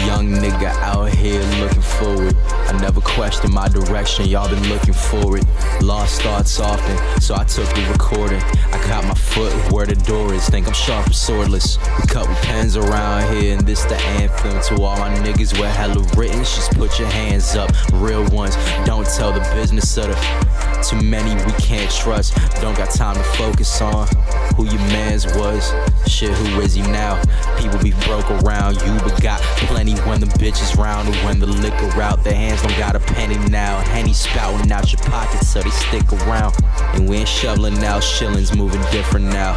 young nigga out here looking forward. I never questioned my direction, y'all been looking for it. Lost thoughts often, so I took a recording. I got my foot where the door is, think I'm sharp and swordless. A couple pens around here, and this the anthem to all my niggas with hella written. Just put your hands up, real ones. Don't tell the business of the too many we can't trust. Don't got time to focus on who your mans was. Shit, who is he now? People be broke around you, but got plenty when the bitches round. And when the liquor out, their hands don't got a penny now. Henny spouting out your pockets so they stick around. And we ain't shoveling out shillings, moving different now.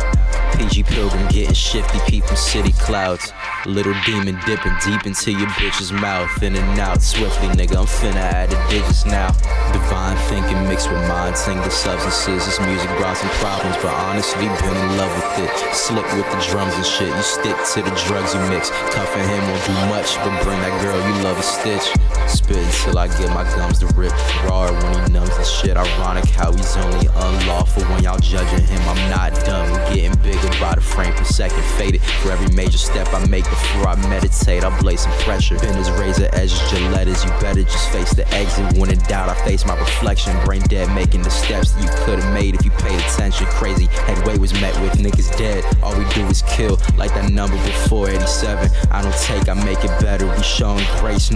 PG Pilgrim getting shifty, peeping city clouds. Little demon dipping deep into your bitch's mouth. In and out swiftly, nigga, I'm finna add the digits now. Divine thinking mixed with mind-tingling substances. This music brought some problems, but honestly been in love with it. Slick with the drums and shit, you stick to the drugs you mix. Cuffing him won't do much, but bring that girl you love a stitch. Spit until I get my gums to rip raw when he numbs the shit. Ironic how he's only unlawful when y'all judging him. I'm not done, we're getting bigger by the frame per second. Faded for every major step I make before I meditate. I blaze some pressure. Been as razor edges, Gilettas. You better just face the exit. When in doubt, I face my reflection. Brain dead, making the steps that you could've made if you paid attention. Crazy headway was met with niggas dead. All we do is kill, like that number before 87. I don't take, I make it better. We showing grace.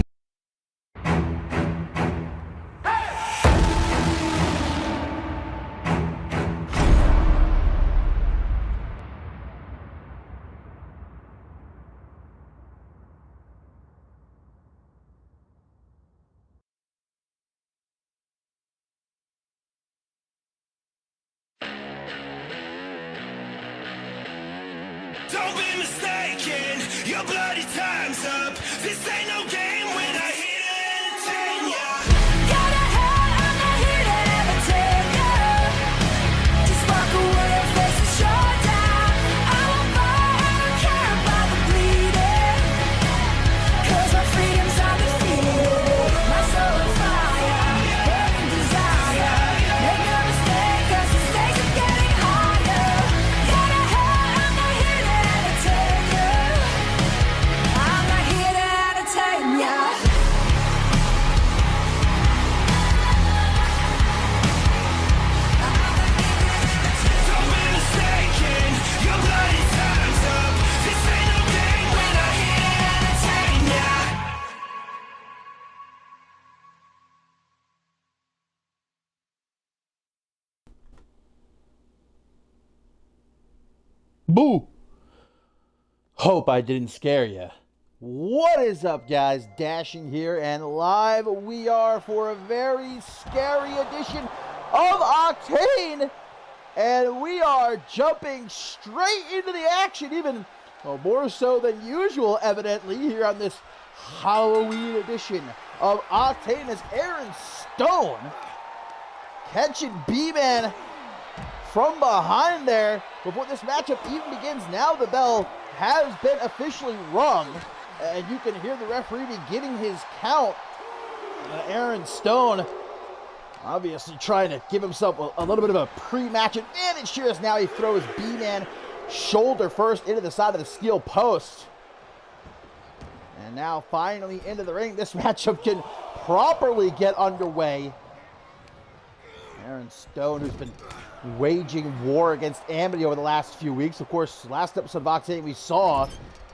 Don't be mistaken, your bloody time's up. This ain't no game when I hit it and entertain ya. Got a head, I'm not here to entertain ya. Just walk away and face the showdown. I won't fight, I don't care about the bleeding. 'Cause my freedom's undefeated. My soul on fire, burning desire. Make no mistake, 'cause the stakes are getting higher. Got a head, I'm not here to entertain ya. I'm not here to entertain ya. Don't be mistaken, your bloody time's up. This ain't no game when I hit it and entertain ya. Boo! Hope I didn't scare you. What is up, guys? Dashing here, and live we are for a very scary edition of Octane. And we are jumping straight into the action, even more so than usual, evidently, here on this Halloween edition of Octane, as Aaron Stone catching B-Man from behind there before this matchup even begins. Now the bell has been officially rung, and you can hear the referee beginning his count. Aaron Stone obviously trying to give himself a little bit of a pre-match advantage here, as now he throws B-Man shoulder first into the side of the steel post. And now finally into the ring. This matchup can properly get underway. Aaron Stone, who's been waging war against Amity over the last few weeks. Of course, last episode of Octane we saw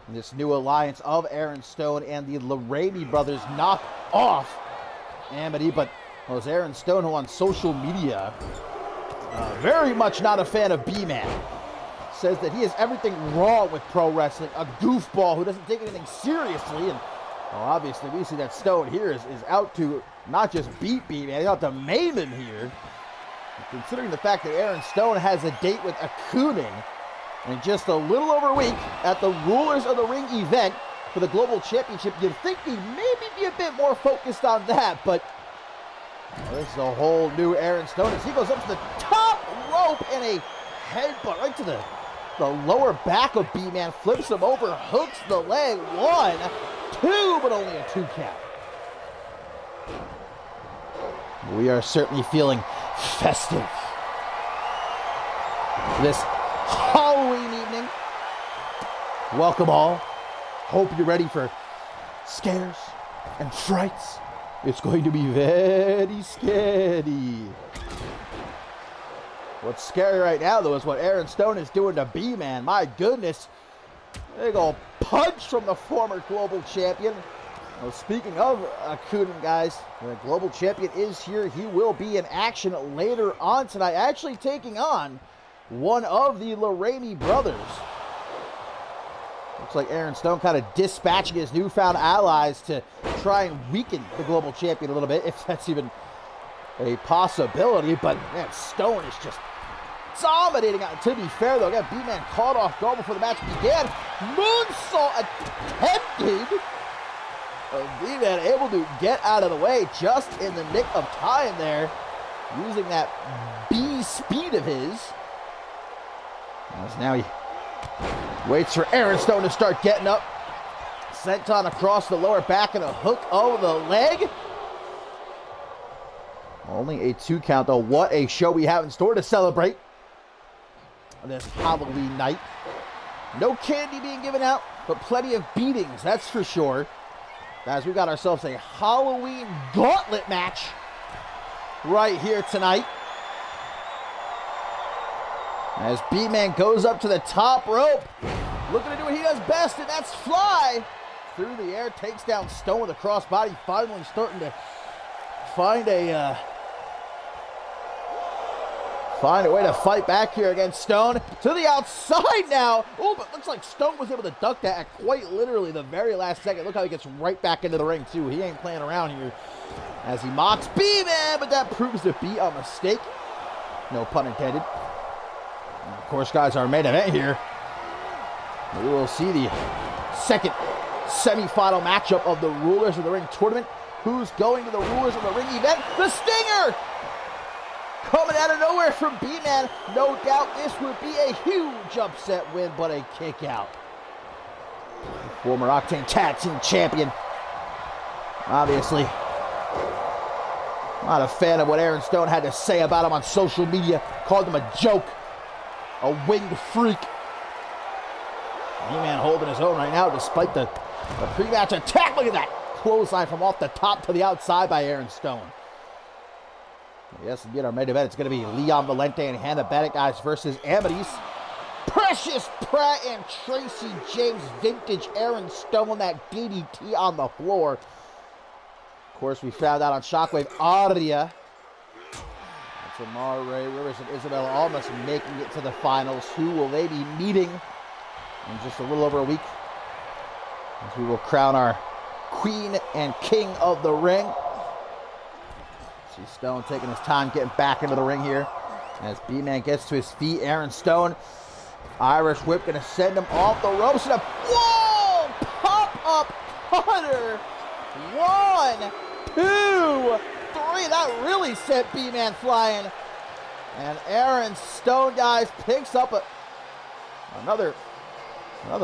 this new alliance of Aaron Stone and the Lorraine brothers knock off Amity, but it was Aaron Stone who on social media, very much not a fan of B-Man, says that he has everything wrong with pro wrestling, a goofball who doesn't take anything seriously. And well, obviously we see that Stone here is out to not just beat B-Man, he's out to maim him here. Considering the fact that Aaron Stone has a date with Octane in just a little over a week at the Rulers of the Ring event for the Global Championship, you'd think he'd maybe be a bit more focused on that, but this is a whole new Aaron Stone as he goes up to the top rope and a headbutt right to the lower back of B-Man, flips him over, hooks the leg, 1, 2, but only a 2 count. We are certainly feeling festive this Halloween evening. Welcome all. Hope you're ready for scares and frights. It's going to be very scary. What's scary right now, though, is what Aaron Stone is doing to B-Man. My goodness. Big ol' punch from the former global champion. Well, speaking of Octane, guys, the global champion is here. He will be in action later on tonight, actually taking on one of the Lorraine brothers. Looks like Aaron Stone kind of dispatching his newfound allies to try and weaken the global champion a little bit, if that's even a possibility. But, man, Stone is just dominating. To be fair, though, again, B-Man caught off guard before the match began. Moonsault attempted. B-Man able to get out of the way just in the nick of time there, using that B speed of his. As now he waits for Aaron Stone to start getting up. Senton across the lower back and a hook over the leg. Only a 2 count, though. What a show we have in store to celebrate on this Halloween night. No candy being given out, but plenty of beatings, that's for sure. Guys, we got ourselves a Halloween gauntlet match right here tonight. As B-Man goes up to the top rope, looking to do what he does best, and that's fly through the air, takes down Stone with a crossbody, finally starting to find a way to fight back here against Stone. To the outside now. Oh, but looks like Stone was able to duck that at quite literally the very last second. Look how he gets right back into the ring, too. He ain't playing around here as he mocks B-Man, but that proves to be a mistake. No pun intended. And of course, guys, our main event here. We will see the second semifinal matchup of the Rulers of the Ring tournament. Who's going to the Rulers of the Ring event? The Stinger! Coming out of nowhere from B-Man. No doubt this would be a huge upset win, but a kick out. Former Octane Tag Team Champion. Obviously, not a fan of what Aaron Stone had to say about him on social media. Called him a joke. A winged freak. B-Man holding his own right now despite the pre-match attack. Look at that. Clothesline from off the top to the outside by Aaron Stone. Yes, indeed, our main event, it's going to be Leon Valente and Hannah Bennett, guys, versus Amities. Precious Pratt and Tracy James, vintage Aaron Stone, that DDT on the floor. Of course, we found out on Shockwave Audio. That's Amar, Ray Rivers, and Isabella Almas making it to the finals. Who will they be meeting in just a little over a week? As we will crown our Queen and King of the Ring. See Stone taking his time getting back into the ring here. As B-Man gets to his feet, Aaron Stone, Irish whip, gonna send him off the ropes. And a whoa! Pop-up cutter. 1, 2, 3. That really sent B-Man flying. And Aaron Stone, guys, picks up another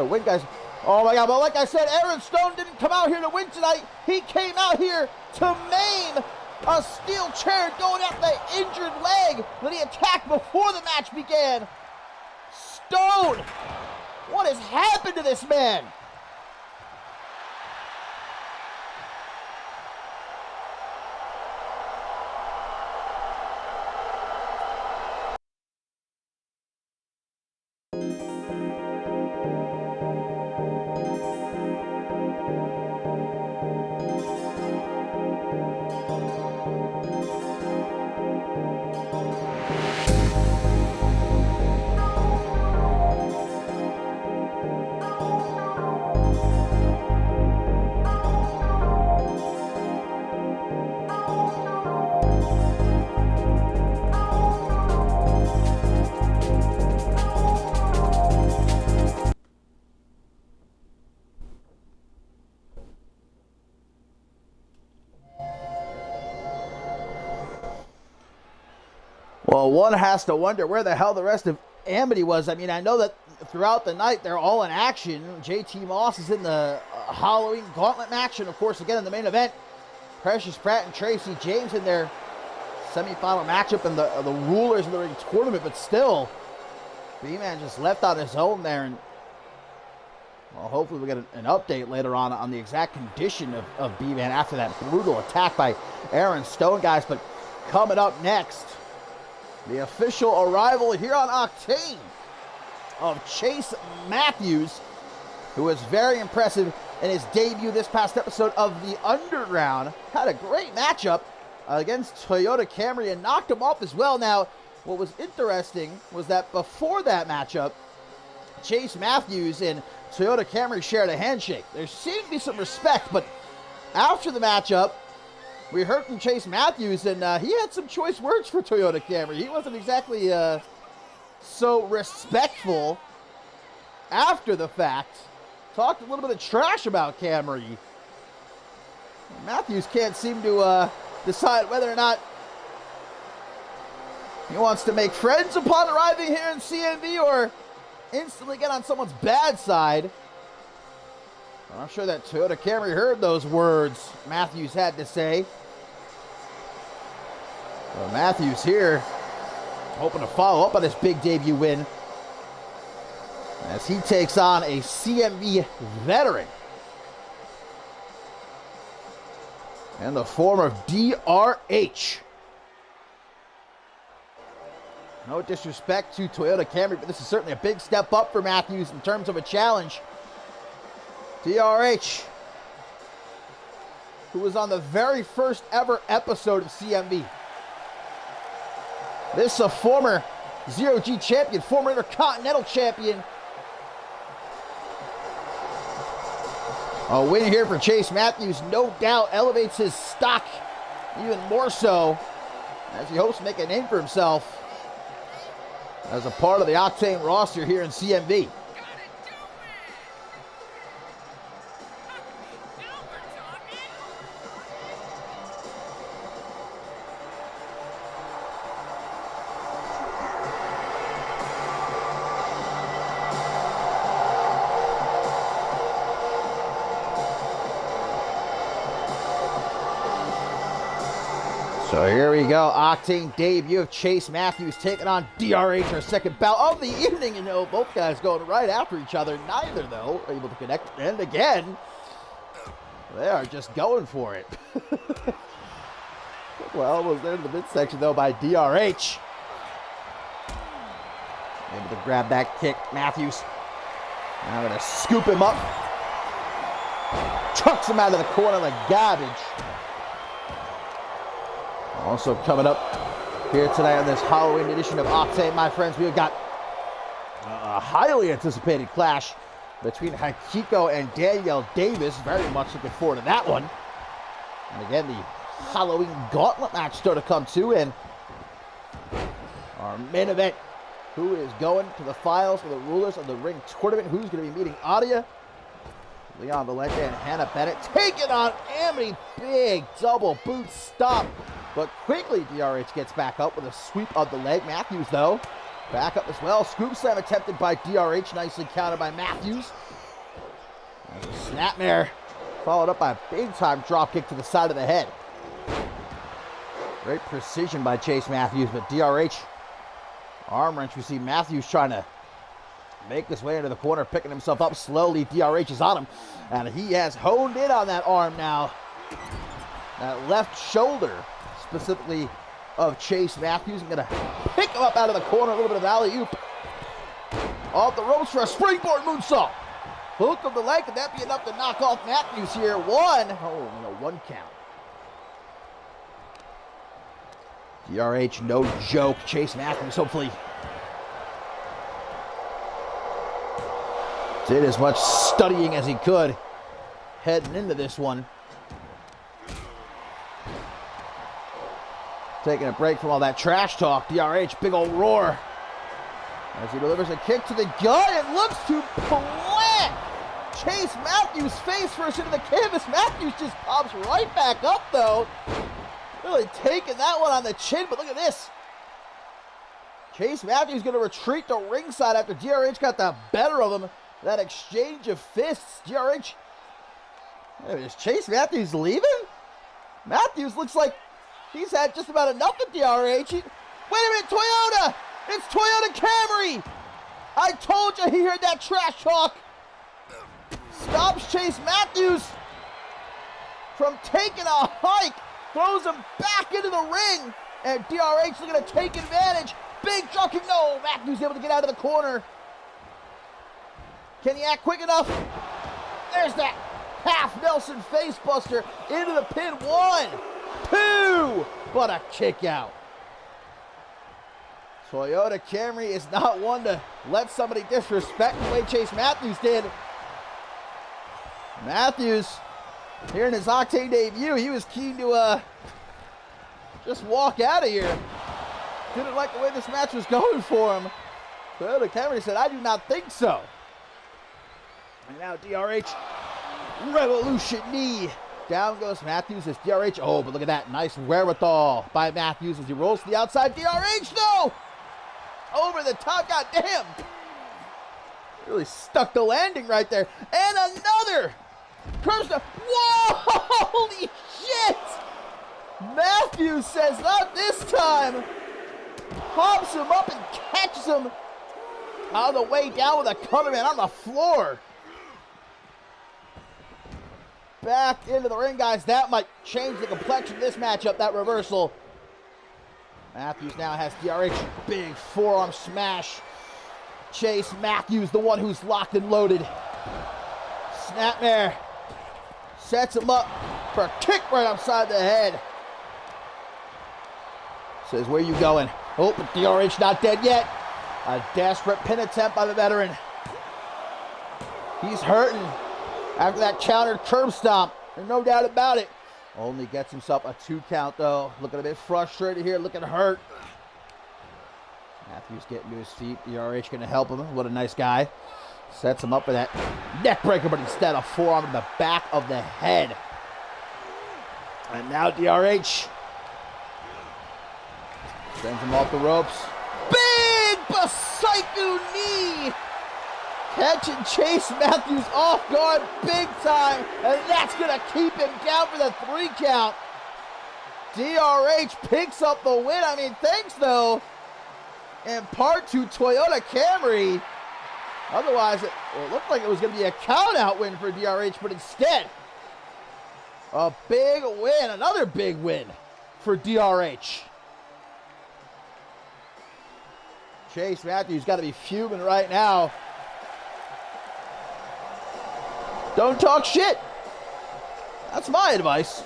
win, guys. Oh my God, but like I said, Aaron Stone didn't come out here to win tonight. He came out here to maim a steel chair going at the injured leg that he attacked before the match began. Stone! What has happened to this man? Well, one has to wonder where the hell the rest of Amity was. I mean, I know that throughout the night they're all in action. JT Moss is in the Halloween Gauntlet match, and of course, again in the main event, Precious Pratt and Tracy James in their semifinal matchup in the Rulers of the Ring tournament. But still, B-Man just left on his own there, and Well, hopefully we get an update later on the exact condition of B-Man after that brutal attack by Aaron Stone, guys. But coming up next, the official arrival here on Octane of Chase Matthews, who was very impressive in his debut this past episode of the Underground. Had a great matchup against Toyota Camry and knocked him off as well. Now, what was interesting was that before that matchup, Chase Matthews and Toyota Camry shared a handshake. There seemed to be some respect, but after the matchup, we heard from Chase Matthews, and he had some choice words for Toyota Camry. He wasn't exactly so respectful after the fact. Talked a little bit of trash about Camry. Matthews can't seem to decide whether or not he wants to make friends upon arriving here in CMV or instantly get on someone's bad side. I'm sure that Toyota Camry heard those words Matthews had to say. Well, Matthews here hoping to follow up on this big debut win as he takes on a CMV veteran in the form of DRH. No disrespect to Toyota Camry, but this is certainly a big step up for Matthews in terms of a challenge. DRH, who was on the very first ever episode of CMV. This is a former Zero-G champion, former Intercontinental champion. A win here for Chase Matthews no doubt elevates his stock even more so as he hopes to make a name for himself as a part of the Octane roster here in CMV. So here we go, Octane debut of Chase Matthews taking on DRH, our second bout of the evening. You know, both guys going right after each other. Neither, though, able to connect. And again, they are just going for it. Well, was there in the midsection, though, by DRH. Able to grab that kick. Matthews now going to scoop him up. Chucks him out of the corner like garbage. Also coming up here tonight on this Halloween edition of Octane, my friends, we've got a highly anticipated clash between Hakiko and Danielle Davis. Very much looking forward to that one. And again, the Halloween gauntlet match still to come too. And our main event, who is going to the finals for the Rulers of the Ring tournament? Who's going to be meeting Adia, Leon Valente, and Hannah Bennett, taking on Amity. Big double boot stop. But quickly, DRH gets back up with a sweep of the leg. Matthews, though, back up as well. Scoop slam attempted by DRH, nicely countered by Matthews. There's a snapmare, followed up by a big-time drop kick to the side of the head. Great precision by Chase Matthews, but DRH, arm wrench. We see Matthews trying to make his way into the corner, picking himself up slowly. DRH is on him, and he has honed in on that arm now. That left shoulder, specifically of Chase Matthews. I'm going to pick him up out of the corner, a little bit of alley-oop. Off the ropes for a springboard moonsault. Hook of the leg, could that be enough to knock off Matthews here? One count. DRH, no joke. Chase Matthews hopefully did as much studying as he could heading into this one. Taking a break from all that trash talk. DRH, big old roar as he delivers a kick to the gut and looks to plant Chase Matthews face first into the canvas. Matthews just pops right back up, though. Really taking that one on the chin, but look at this. Chase Matthews going to retreat to ringside after DRH got the better of him. That exchange of fists. DRH. Is Chase Matthews leaving? Matthews looks like he's had just about enough of DRH. Wait a minute, Toyota! It's Toyota Camry! I told you he heard that trash talk! stops Chase Matthews from taking a hike, throws him back into the ring, and DRH looking to take advantage. Big drop kick, no, Matthews able to get out of the corner. Can he act quick enough? There's that half Nelson facebuster into the pin. 1, 2, but a kick out. Toyota Camry is not one to let somebody disrespect the way Chase Matthews did. Matthews, here in his Octane debut, he was keen to just walk out of here. Didn't like the way this match was going for him. Toyota Camry said, I do not think so. And now DRH, Revolution knee. Down goes Matthews as DRH. Oh, but look at that. Nice wherewithal by Matthews as he rolls to the outside. DRH, no! Over the top, goddamn. Really stuck the landing right there. And another curse. Whoa! Holy shit! Matthews says, not this time. Hops him up and catches him on the way down with a cutter man on the floor. Back into the ring, guys. That might change the complexion of this matchup, that reversal. Matthews now has DRH. Big forearm smash. Chase Matthews, the one who's locked and loaded. Snapmare. Sets him up for a kick right upside the head. Says, where you going? Oh, but DRH not dead yet. A desperate pin attempt by the veteran. He's hurting after that countered curb stomp. There's no doubt about it. Only gets himself a 2 count, though. Looking a bit frustrated here, looking hurt. Matthews getting to his feet. DRH going to help him. What a nice guy. Sets him up for that neck breaker, but instead a forearm to the back of the head. And now DRH sends him off the ropes. Big Basaiku knee! Catching Chase Matthews off guard big time, and that's going to keep him down for the 3 count. DRH picks up the win. I mean, thanks, though, in part to Toyota Camry. Otherwise, it looked like it was going to be a count-out win for DRH, but instead, a big win, another big win for DRH. Chase Matthews got to be fuming right now. Don't talk shit. That's my advice.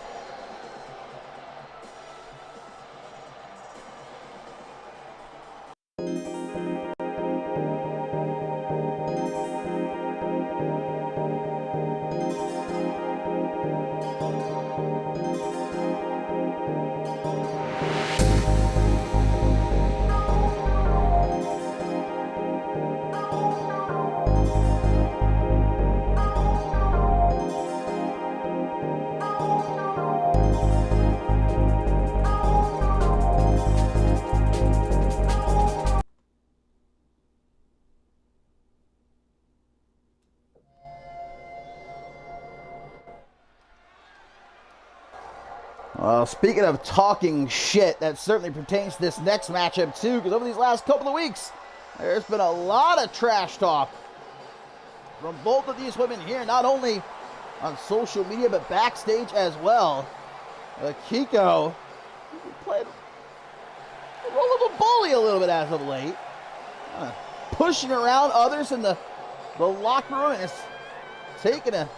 Well, speaking of talking shit, that certainly pertains to this next matchup too, because over these last couple of weeks, there's been a lot of trash talk from both of these women here, not only on social media, but backstage as well. Kiko played the role of a bully a little bit as of late, pushing around others in the locker room, and is taking a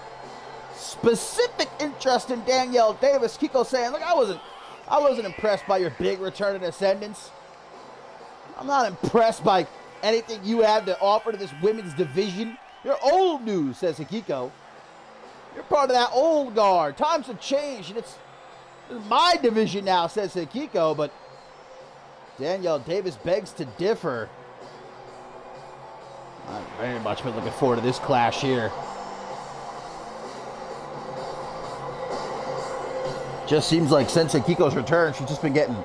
specific interest in Danielle Davis. Kiko saying, look, I wasn't impressed by your big return to Ascendance. I'm not impressed by anything you have to offer to this women's division. You're old news, says Kiko. You're part of that old guard. Times have changed, and it's my division now, says Kiko, but Danielle Davis begs to differ. I've very much been looking forward to this clash here. Just seems like since Akiko's return, she's just been getting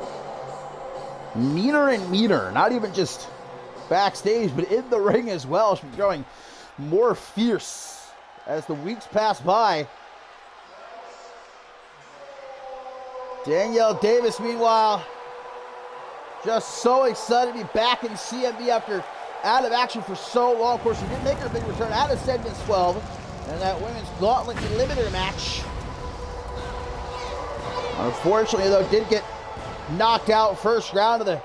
meaner and meaner. Not even just backstage, but in the ring as well. She's growing more fierce as the weeks pass by. Danielle Davis, meanwhile, just so excited to be back in CMV after out of action for so long. Of course, she did make her big return at Ascendance 12. in that women's gauntlet limiter match. Unfortunately, though, did get knocked out first round of the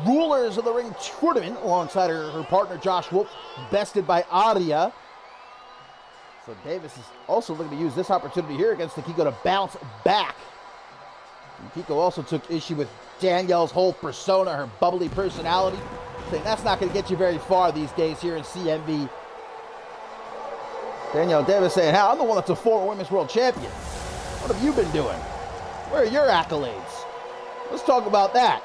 Rulers of the Ring tournament alongside her partner Josh Wolf, bested by Aria. So Davis is also looking to use this opportunity here against Akiko to bounce back. Akiko also took issue with Danielle's whole persona, her bubbly personality, saying that's not going to get you very far these days here in CMV. Danielle Davis saying, "Hell, I'm the one that's a former women's world champion. What have you been doing? Where are your accolades? Let's talk about that."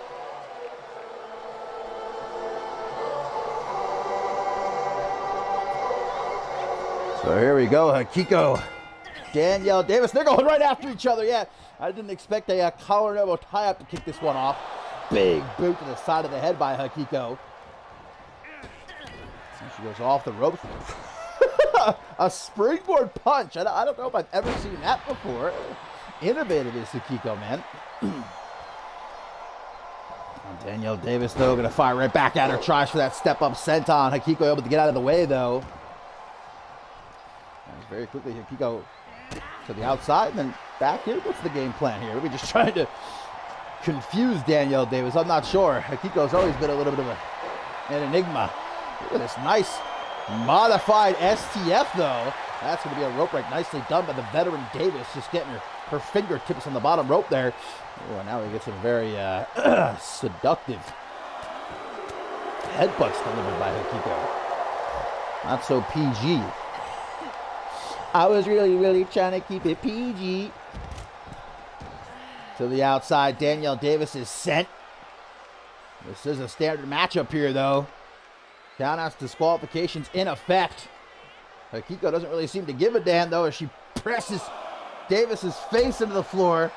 So here we go, Akiko, Danielle Davis. They're going right after each other. Yeah, I didn't expect a collar and elbow tie-up to kick this one off. Big boot to the side of the head by Akiko. She goes off the ropes. A springboard punch. I don't know if I've ever seen that before. Innovative is Akiko, man. Danielle Davis, though, going to fire right back at her. Tries for that step-up senton. Akiko able to get out of the way, though. Very quickly, Akiko to the outside and then back here. What's the game plan here? Are we just trying to confuse Danielle Davis? I'm not sure. Akiko's always been a little bit of an enigma. Look at this nice modified STF, though. That's going to be a rope break. Nicely done by the veteran Davis, just getting her fingertips on the bottom rope there. Oh, now we get some very seductive headbutts delivered by Akiko. Not so PG. I was really trying to keep it PG. To the outside, Danielle Davis is sent. This is a standard matchup here, though. Countouts, disqualifications in effect. Akiko doesn't really seem to give a damn, though, as she presses Davis's face into the floor.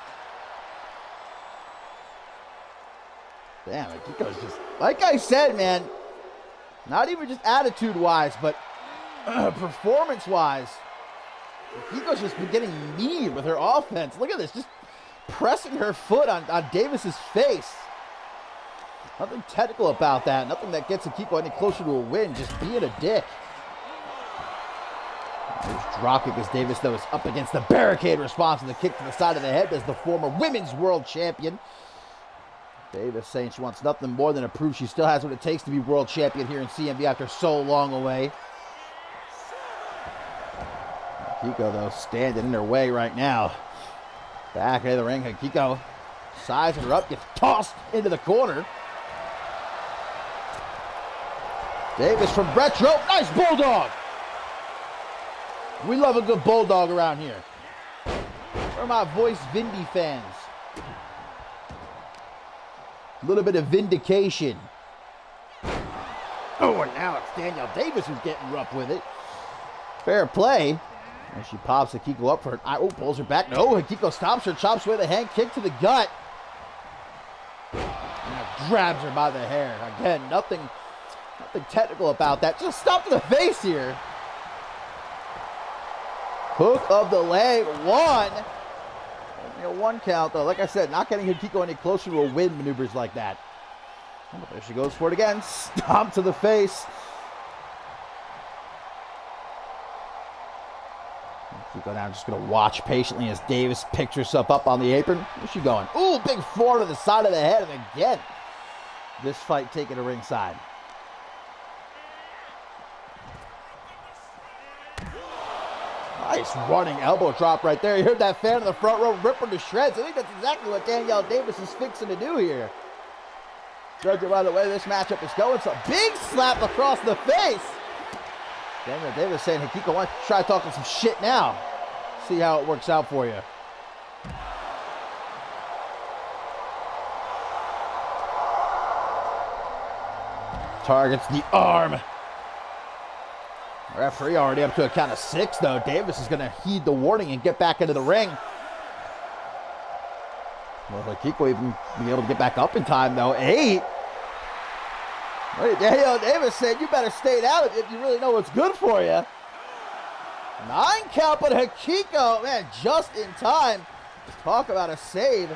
Damn, Akiko's just, like I said, man, not even just attitude-wise, but performance-wise. Akiko's just been getting mean with her offense. Look at this, just pressing her foot on Davis's face. Nothing technical about that. Nothing that gets Akiko any closer to a win. Just being a dick. There's dropkick as Davis, though, is up against the barricade. Response to the kick to the side of the head as the former women's world champion. Davis saying she wants nothing more than to prove she still has what it takes to be world champion here in CMV after so long away. Akiko, though, standing in her way right now. Back into the ring, Akiko sizing her up, gets tossed into the corner. Davis from retro, nice bulldog. We love a good bulldog around here. Where are my voice Vindy fans? A little bit of vindication. Oh, and now it's Danielle Davis who's getting rough with it. Fair play. And she pops Akiko up for it. Oh, pulls her back. No, Akiko stops her, chops away the hand kick to the gut. And grabs her by the hair. Again, nothing technical about that. Just stop to the face here. Hook of the leg, one. Only a one count, though. Like I said, not getting Akiko any closer to a win maneuvers like that. Oh, there she goes for it again. Stomp to the face. Akiko now just going to watch patiently as Davis picks herself up on the apron. Where's she going? Ooh, big four to the side of the head. And again, this fight taken to ringside. Nice running elbow drop right there. You heard that fan in the front row rip her to shreds. I think that's exactly what Danielle Davis is fixing to do here. Judging by the way this matchup is going, so big slap across the face. Danielle Davis saying, Akiko, why don't you try talking some shit now? See how it works out for you. Targets the arm. Referee already up to a count of 6, though. Davis is going to heed the warning and get back into the ring. Will Akiko even be able to get back up in time, though? 8. Danielle Davis said, you better stay down if you really know what's good for you. 9 count, but Akiko, man, just in time. Talk about a save.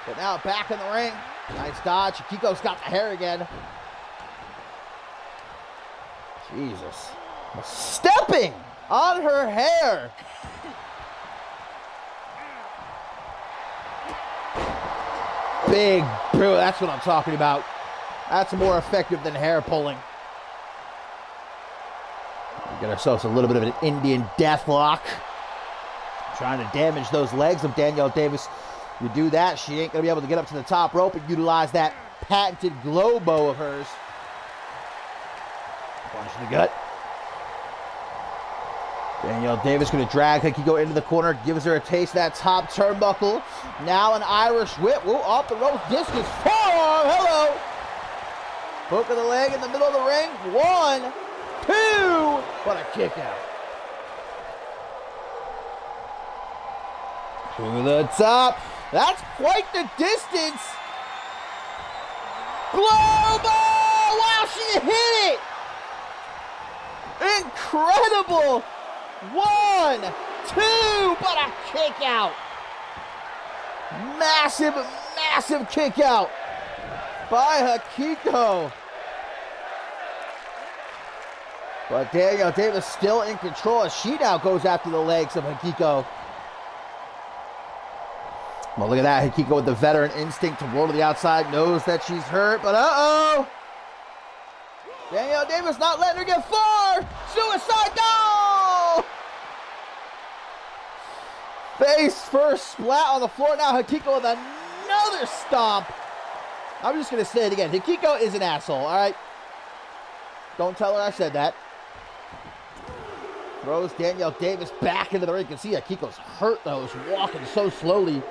But now back in the ring. Nice dodge. Akiko's got the hair again. Jesus. Stepping on her hair. Big, bro, that's what I'm talking about. That's more effective than hair pulling. We get ourselves a little bit of an Indian death lock. Trying to damage those legs of Danielle Davis. You do that, she ain't going to be able to get up to the top rope and utilize that patented glow bow of hers. Punch in the gut. Danielle Davis going to drag Hikiko into the corner, gives her a taste of that top turnbuckle. Now an Irish whip. Whoa, off the rope, discus forearm. Hello. Hook of the leg in the middle of the ring. 1, 2. What a kick out. To the top. That's quite the distance. Glow ball. Wow, she hit it. Incredible. 1, 2. What a kick out. Massive, massive kick out by Hikiko. But Danielle Davis still in control as she now goes after the legs of Hikiko. Well, look at that. Hikiko with the veteran instinct to roll to the outside. Knows that she's hurt, but uh-oh. Danielle Davis not letting her get far. Suicide, no! Face first, splat on the floor. Now Hikiko with another stomp. I'm just going to say it again. Hikiko is an asshole, all right? Don't tell her I said that. Throws Danielle Davis back into the ring. You can see Hikiko's hurt, though. She's walking so slowly.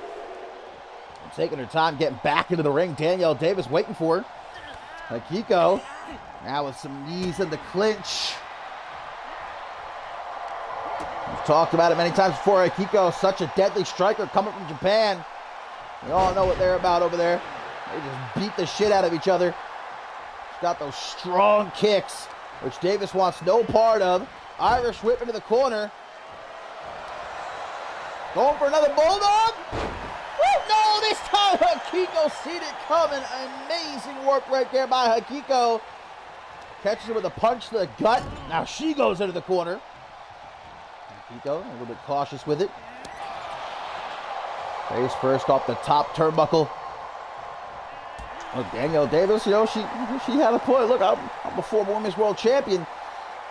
Taking her time getting back into the ring. Danielle Davis waiting for her. Hikiko now with some knees in the clinch. We've talked about it many times before. Hikiko, such a deadly striker coming from Japan. We all know what they're about over there. They just beat the shit out of each other. She's got those strong kicks, which Davis wants no part of. Irish whip into the corner. Going for another bulldog. No, this time Hikiko seen it coming. Amazing work right there by Hikiko. Catches her with a punch to the gut. Now she goes into the corner. Hikiko a little bit cautious with it. Face first off the top turnbuckle. Look, Danielle Davis, you know, she had a point. Look, I'm a former women's world champion.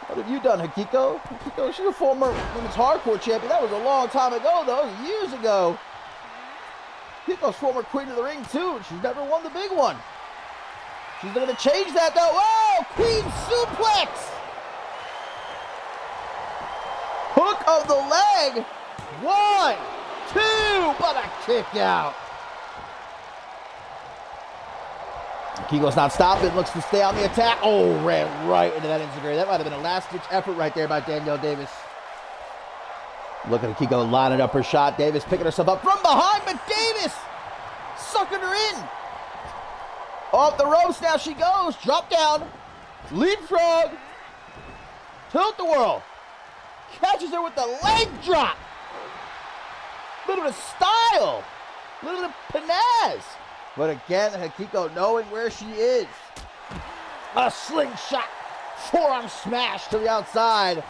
What have you done, Hikiko? Hikiko, she's a former women's hardcore champion. That was a long time ago, though. Years ago. Hikiko's former queen of the ring, too. She's never won the big one. She's going to change that, though. Oh, queen suplex. Hook of the leg. 1, 2. What a kick out. Hikiko's not stopping. Looks to stay on the attack. Oh, ran right into that enziguri. That might have been a last-ditch effort right there by Danielle Davis. Look at Hikiko lining up her shot. Davis picking herself up from behind, but Davis sucking her in. Off the ropes, now she goes. Drop down. Leapfrog. Tilt-a-whirl. Catches her with the leg drop. Little bit of style. Little bit of panache. But again, Hikiko knowing where she is. A slingshot. Forearm smash to the outside.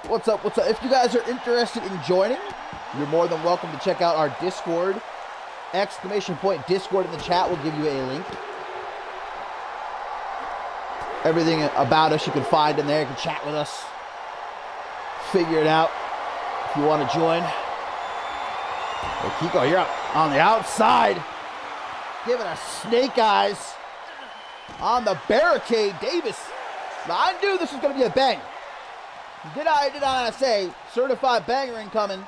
What's up? If you guys are interested in joining, you're more than welcome to check out our Discord. !Discord in the chat will give you a link. Everything about us you can find in there. You can chat with us. Figure it out if you want to join. Hikiko, you're up on the outside. Giving us snake eyes on the barricade. Davis. Now, I knew this was going to be a bang. Did I say certified banger incoming?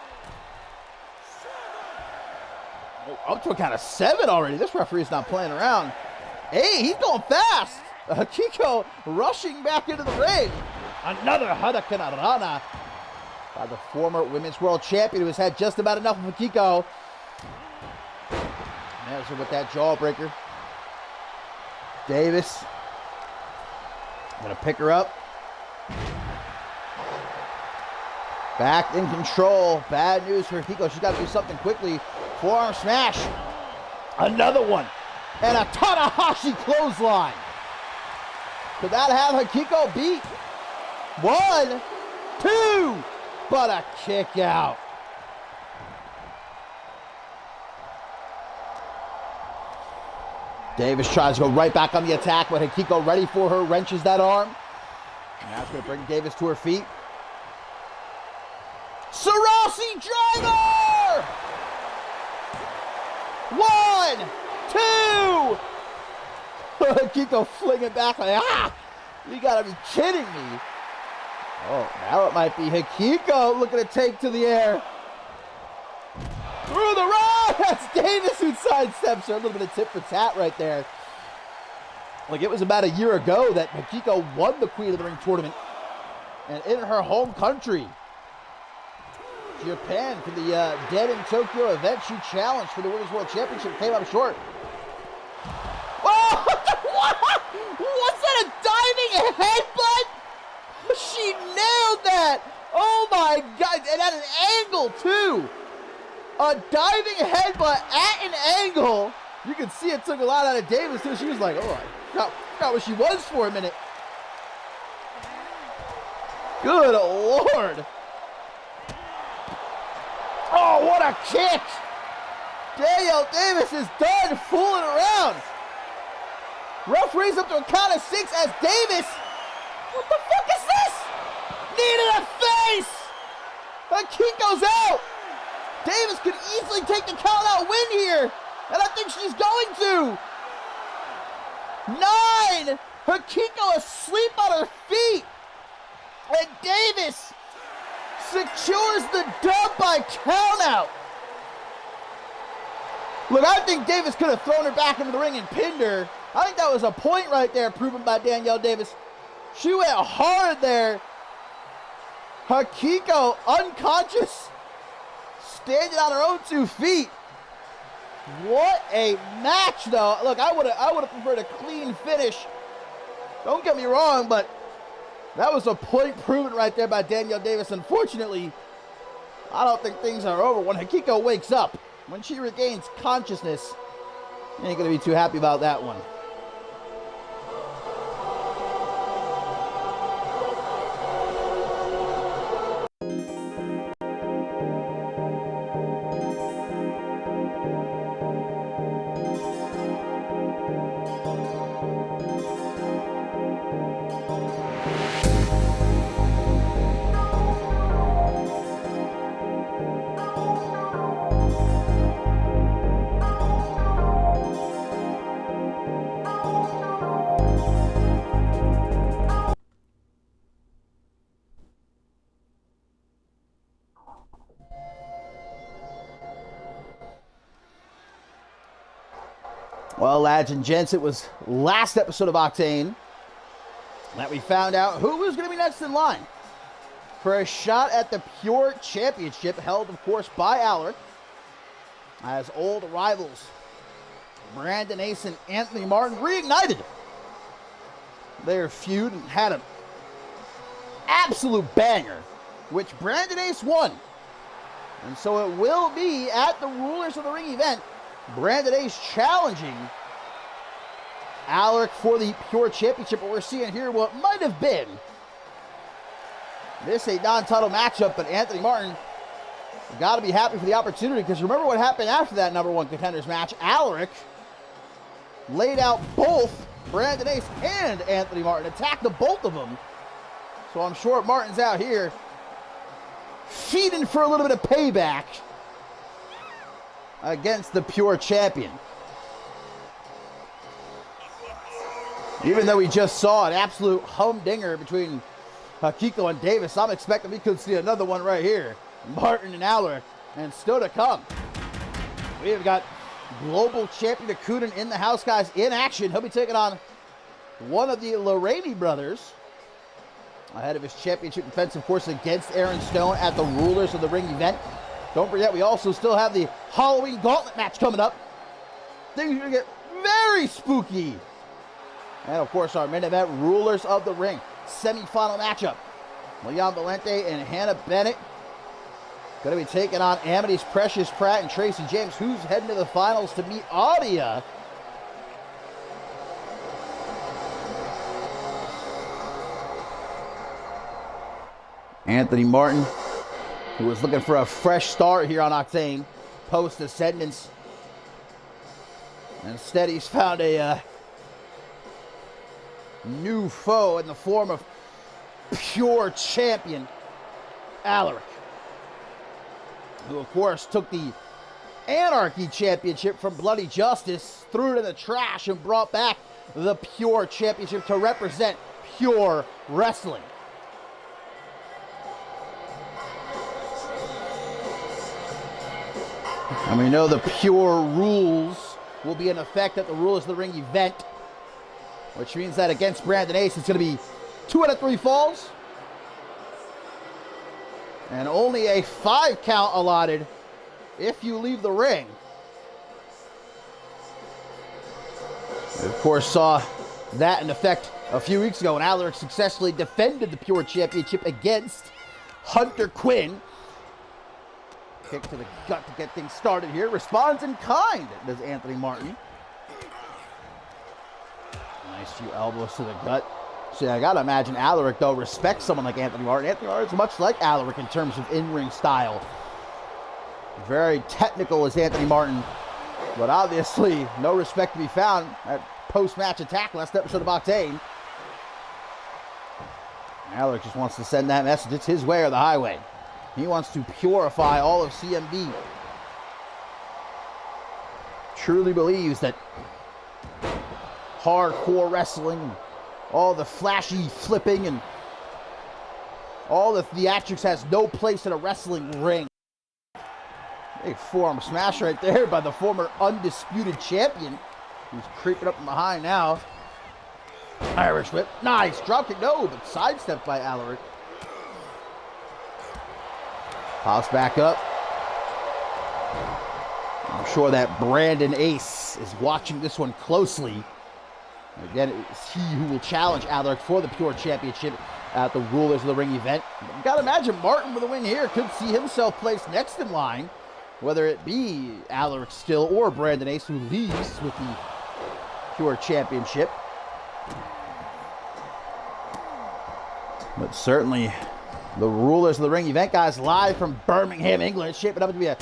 Oh, up to a count of 7 already. This referee's not playing around. Hey, he's going fast. Hikiko rushing back into the ring. Another Hurricane Rana by the former women's world champion who has had just about enough of Hikiko. There's her with that jawbreaker. Davis. Gonna pick her up. Back in control. Bad news for Hikiko. She's got to do something quickly. Forearm smash. Another one. And a Tanahashi clothesline. Could that have Hikiko beat? 1, 2, but a kick out. Davis tries to go right back on the attack, but Hikiko ready for her, wrenches that arm. And that's going to bring Davis to her feet. Sarasi driver! 1, 2! Hikiko flinging back like, you gotta be kidding me. Oh, now it might be Hikiko looking to take to the air. Through the rod! That's Davis who sidesteps her. A little bit of tit for tat right there. Like it was about a year ago that Hikiko won the Queen of the Ring tournament. And in her home country, Japan, for the Dead in Tokyo event, she challenged for the Women's World Championship, came up short. Oh! What's that, a diving headbutt? She nailed that! Oh my God, and at an angle too! A diving headbutt at an angle. You can see it took a lot out of Davis too. She was like, oh, I forgot what she was for a minute. Good Lord. Oh, what a kick. Danielle Davis is done fooling around. Referee's up to a count of 6 as Davis. What the fuck is this? Knee to the face. Hikiko's out. Davis could easily take the count out win here. And I think she's going to. 9. Hikiko asleep on her feet. And Davis secures the dub by countout. Look, I think Davis could have thrown her back into the ring and pinned her. I think that was a point right there proven by Danielle Davis. She went hard there. Hikiko unconscious, standing on her own 2 feet. What a match, though. Look, I would have preferred a clean finish. Don't get me wrong, but that was a point proven right there by Danielle Davis. Unfortunately, I don't think things are over. When Hikiko wakes up, when she regains consciousness, you ain't going to be too happy about that one. Well, lads and gents, it was last episode of Octane that we found out who was going to be next in line for a shot at the Pure Championship, held, of course, by Alaric, as old rivals Brandon Ace and Anthony Martin reignited their feud and had an absolute banger, which Brandon Ace won. And so it will be at the Rulers of the Ring event, Brandon Ace challenging Alaric for the Pure Championship. But we're seeing here what might have been this a non-title matchup, but Anthony Martin got to be happy for the opportunity, because remember what happened after that number 1 contenders match. Alaric laid out both Brandon Ace and Anthony Martin, attacked the both of them. So I'm sure Martin's out here feeding for a little bit of payback against the Pure Champion. Even though we just saw an absolute humdinger between Hikiko and Davis, I'm expecting we could see another one right here. Martin and Alaric, and still to come. We have got global champion Octane in the house, guys, in action. He'll be taking on one of the Lorraine brothers ahead of his championship defense, of course, against Aaron Stone at the Rulers of the Ring event. Don't forget, we also still have the Halloween Gauntlet match coming up. Things are going to get very spooky. And, of course, our main event, Rulers of the Ring semifinal matchup. Leon Valente and Hannah Bennett going to be taking on Amity's Precious Pratt and Tracy James, who's heading to the finals to meet Audia. Anthony Martin, who was looking for a fresh start here on Octane, post-ascendance. Instead, he's found a new foe in the form of pure champion Alaric, who, of course, took the Anarchy Championship from Bloody Justice, threw it in the trash, and brought back the Pure Championship to represent Pure Wrestling. And we know the Pure rules will be in effect at the Rules of the Ring event, which means that against Brandon Ace, it's going to be 2 out of 3 falls, and only a 5 count allotted if you leave the ring. We, of course, saw that in effect a few weeks ago when Alaric successfully defended the Pure Championship against Hunter Quinn. Kick to the gut to get things started here. Responds in kind, does Anthony Martin. Nice few elbows to the gut. See, I gotta imagine Alaric, though, respects someone like Anthony Martin. Anthony Martin is much like Alaric in terms of in-ring style. Very technical is Anthony Martin, but obviously no respect to be found at post-match attack last episode of Octane. Alaric just wants to send that message. It's his way or the highway. He wants to purify all of CMV. Truly believes that hardcore wrestling, all the flashy flipping and all the theatrics has no place in a wrestling ring. Big forearm smash right there by the former undisputed champion, who's creeping up from behind now. Irish whip. Nice. Drop kick. No, but sidestepped by Alaric. Pops back up. I'm sure that Brandon Ace is watching this one closely. Again, it's he who will challenge Alaric for the Pure Championship at the Rulers of the Ring event. You gotta imagine Martin with a win here could see himself placed next in line, whether it be Alaric still or Brandon Ace, who leaves with the Pure Championship. But certainly the Rulers of the Ring event, guys, live from Birmingham, England. It's shaping up to be a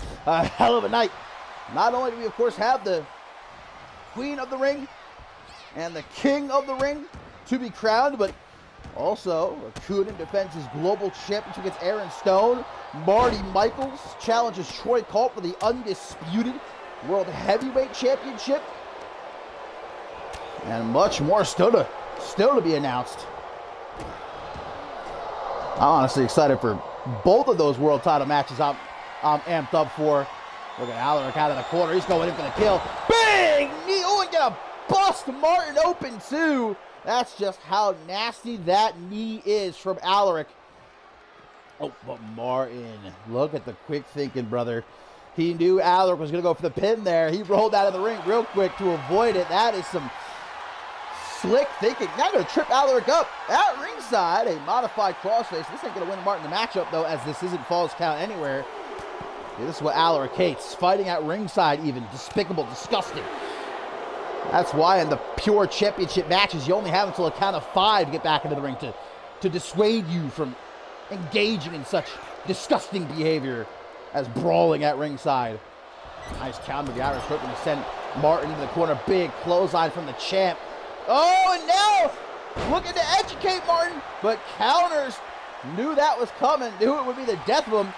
hell of a night. Not only do we, of course, have the Queen of the Ring and the King of the Ring to be crowned, but also Kunin defends his global championship against Aaron Stone. Marty Michaels challenges Troy Colt for the undisputed World Heavyweight Championship. And much more still to be announced. I'm honestly excited for both of those world title matches I'm amped up for. Look at Alaric out of the corner. He's going in for the kill. Big knee. Oh, and gonna bust Martin open too. That's just how nasty that knee is from Alaric. Oh, but Martin, look at the quick thinking, brother. He knew Alaric was going to go for the pin there. He rolled out of the ring real quick to avoid it. That is some slick thinking. Now going to trip Alaric up at ringside. A modified crossface. This ain't going to win Martin the matchup, though, as this isn't falls count anywhere. Yeah, this is what Alaric hates. Fighting at ringside even. Despicable, disgusting. That's why in the Pure Championship matches, you only have until a count of 5 to get back into the ring to dissuade you from engaging in such disgusting behavior as brawling at ringside. Nice counter with the Irish whip, and he sent Martin into the corner. Big clothesline from the champ. Oh, and now looking to educate Martin, but counters. Knew that was coming. Knew it would be the death of him.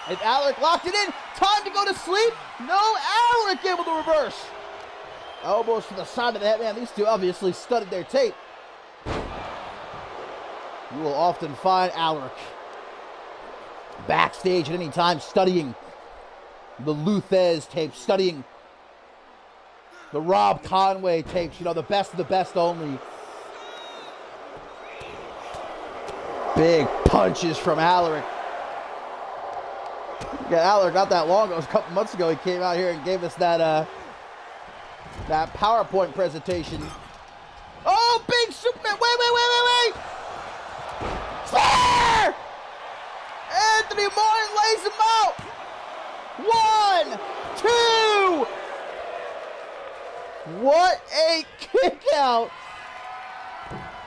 And Alaric locked it in. Time to go to sleep. No, Alaric able to reverse. Elbows to the side of the head. Man, these two obviously studied their tape. You will often find Alaric backstage at any time studying the Luthez tape, studying the Rob Conway tapes, you know, the best of the best only. Big punches from Alaric. Yeah, Alaric not that long ago, it was a couple months ago, he came out here and gave us that that PowerPoint presentation. Oh, big Superman, wait! Fire! Anthony Martin lays him out. 1, 2. What a kick out.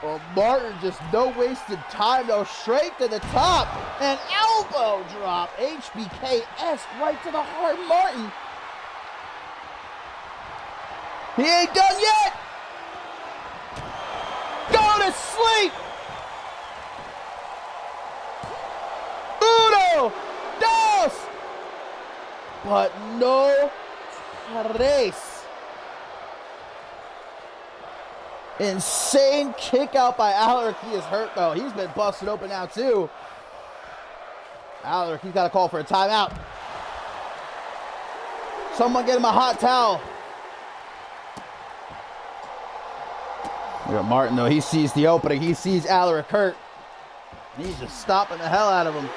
Well, Martin just no wasted time, though. Straight to the top. An elbow drop. HBK-esque right to the heart. Martin. He ain't done yet. Go to sleep. Uno, dos. But no tres. Insane kick out by Alaric. He is hurt, though. He's been busted open now, too. Alaric, he's got to call for a timeout. Someone get him a hot towel. Look at Martin, though. He sees the opening. He sees Alaric hurt. He's just stopping the hell out of him.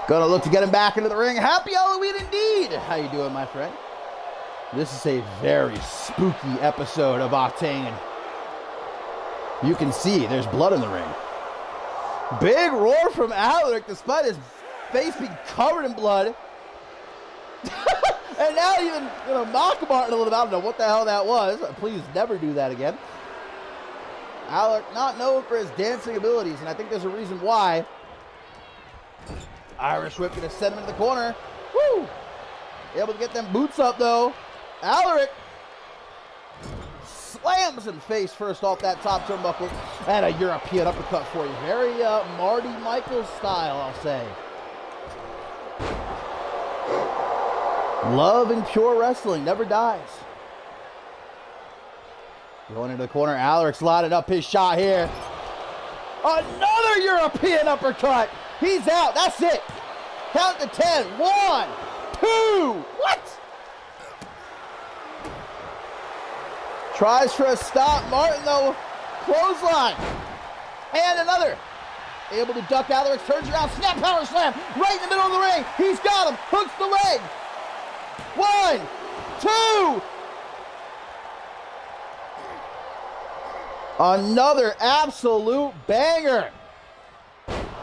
Gonna look to get him back into the ring. Happy Halloween indeed. How you doing, my friend? This is a very spooky episode of Octane. You can see there's blood in the ring. Big roar from Alaric despite his face being covered in blood. And now even mock Martin a little bit. I don't know what the hell that was. Please never do that again. Alaric not known for his dancing abilities, and I think there's a reason why. Irish whip gonna send him into the corner. Woo! Able to get them boots up though. Alaric slams him face first off that top turnbuckle. And a European uppercut for you. Very Marty Michaels style, I'll say. Love and pure wrestling never dies. Going into the corner, Alaric's lining up his shot here. Another European uppercut. He's out. That's it. Count to 10. 1, 2. What? Tries for a stop. Martin, though, clothesline. And another. Able to duck Alaric. Turns around. Snap power slam. Right in the middle of the ring. He's got him. Hooks the leg. 1, 2. Another absolute banger.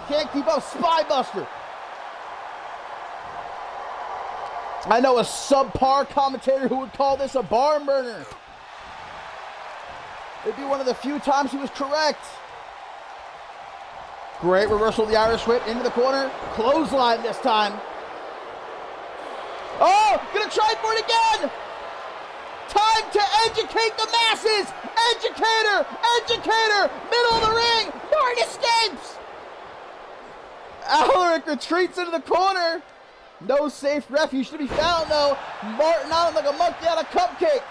Can't keep up. Spy Buster. I know a subpar commentator who would call this a barn burner. It'd be one of the few times he was correct. Great reversal of the Irish whip into the corner. Clothesline this time. Oh, gonna try for it again. Time to educate the masses. Educator, educator, middle of the ring. Martin escapes. Alaric retreats into the corner. No safe refuge to be found, though. Martin on him like a monkey on a cupcake.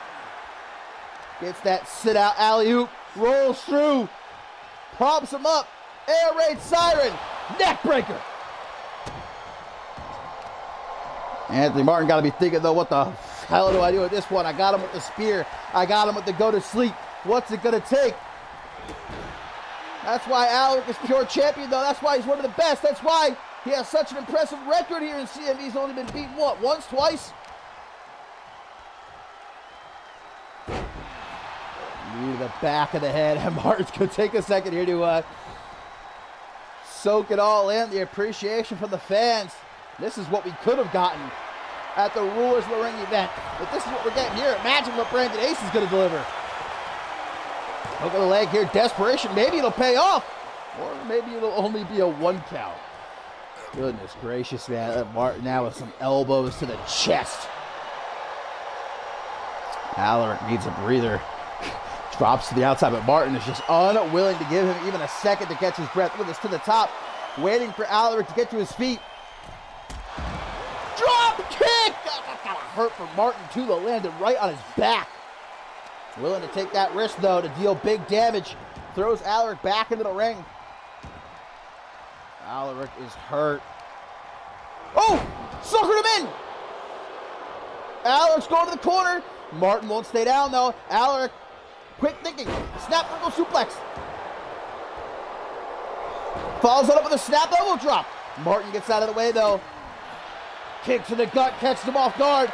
Gets that sit-out alley-oop. Rolls through. Props him up. Air raid siren. Neck breaker. Anthony Martin got to be thinking, though, what the hell do I do with this one? I got him with the spear. I got him with the go to sleep. What's it going to take? That's why Alaric is pure champion, though. That's why he's one of the best. That's why he has such an impressive record here in CMV. He's only been beaten, what, once, twice? Knee to the back of the head. And Martin's going to take a second here to soak it all in. The appreciation from the fans. This is what we could have gotten at the Rulers of the Ring event. But this is what we're getting here. Imagine what Brandon Ace is going to deliver. Hook of the leg here. Desperation. Maybe it'll pay off. Or maybe it'll only be a 1 count. Goodness gracious, man. Martin now with some elbows to the chest. Alaric needs a breather. Drops to the outside, but Martin is just unwilling to give him even a second to catch his breath. Look at this, to the top. Waiting for Alaric to get to his feet. Drop kick! Got a hurt for Martin, too, though. Landed right on his back. Willing to take that risk, though, to deal big damage. Throws Alaric back into the ring. Alaric is hurt. Oh! Suckered him in! Alaric's going to the corner. Martin won't stay down, though. Alaric, quick thinking. Snap vertical suplex. Follows it up with a snap elbow drop. Martin gets out of the way, though. Kick to the gut, catches him off guard.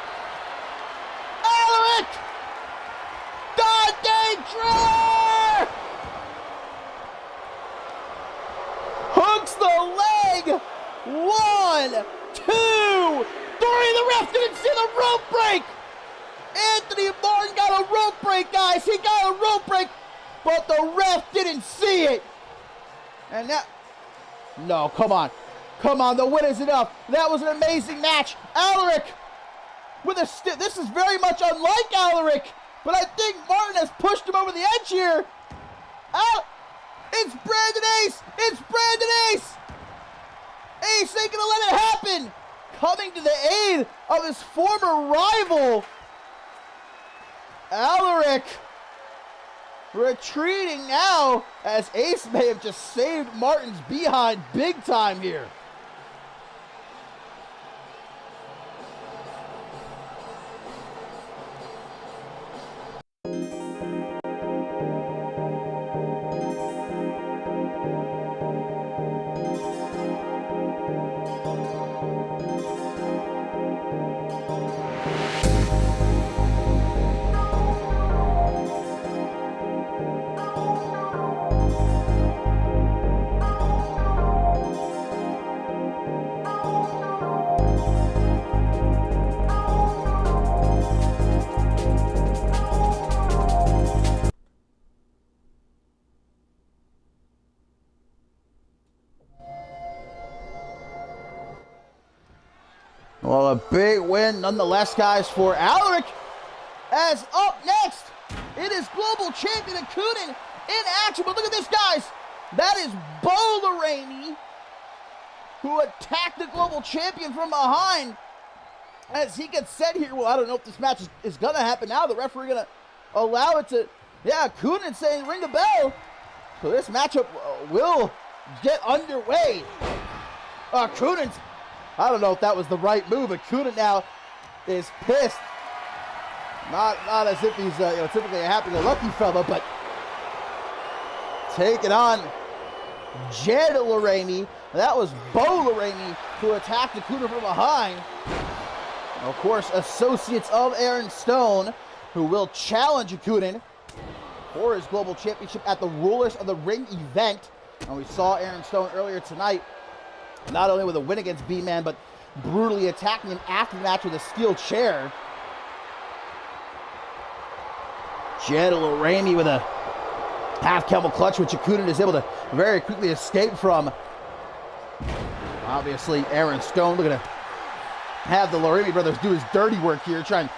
Alaric! God dang Driller! Hooks the leg. 1, 2, 3. The ref didn't see the rope break. Anthony Martin got a rope break, guys. He got a rope break, but the ref didn't see it. And that, no, come on. Come on, the win is enough. That was an amazing match. Alaric with a this is very much unlike Alaric, but I think Martin has pushed him over the edge here. It's Brandon Ace. It's Brandon Ace. Ace ain't gonna let it happen. Coming to the aid of his former rival, Alaric. Retreating now, as Ace may have just saved Martin's behind big time here. Well, a big win nonetheless, guys, for Alaric. As up next, it is global champion Octane in action. But look at this, guys. That is Bo Lorraine, who attacked the global champion from behind. As he gets set here, well, I don't know if this match is going to happen now. The referee going to allow it to, yeah, Octane saying ring the bell. So this matchup will get underway. Octane's, I don't know if that was the right move. Octane now is pissed. Not as if he's typically a happy-go-lucky fella, but taking on Jed Lorraine. That was Bo Lorraine who attacked Octane from behind. Of course, associates of Aaron Stone, who will challenge Octane for his global championship at the Rulers of the Ring event. And we saw Aaron Stone earlier tonight, not only with a win against B-Man, but brutally attacking him after the match with a steel chair. Jed Lorraine with a half camel clutch, which Octane is able to very quickly escape from. Obviously, Aaron Stone looking to have the Lorraine brothers do his dirty work here, try and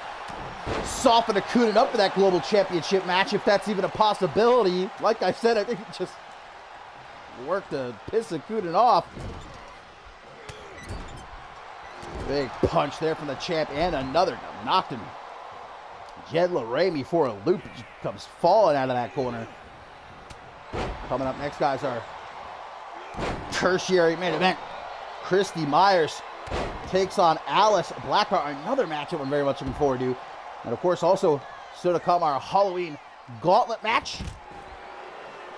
soften Octane up for that global championship match, if that's even a possibility. Like I said, I think it just worked to piss Octane off. Big punch there from the champ, and another knocked him. Jed Lorraine for a loop, just comes falling out of that corner. Coming up next, guys, our tertiary main event. Christy Myers takes on Alice Blackheart, another matchup I'm very much looking forward to. And of course, also still to come, our Halloween Gauntlet match.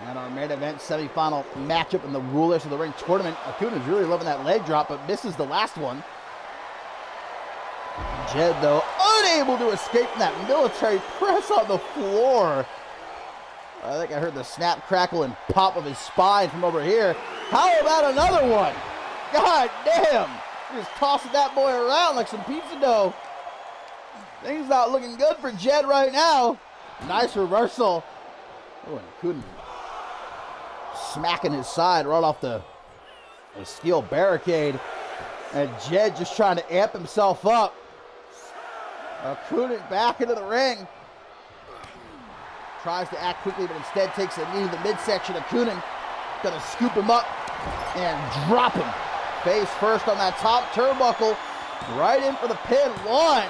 And our main event semifinal matchup in the Rulers of the Ring tournament. Octane is really loving that leg drop, but misses the last one. Jed, though, unable to escape from that military press on the floor. I think I heard the snap, crackle, and pop of his spine from over here. How about another one? God damn. Just tossing that boy around like some pizza dough. Things not looking good for Jed right now. Nice reversal. Oh, and couldn't. Smacking his side right off the steel barricade. And Jed just trying to amp himself up. Octane back into the ring. Tries to act quickly, but instead takes a knee to the midsection. Octane gonna scoop him up and drop him. Face first on that top turnbuckle. Right in for the pin. 1,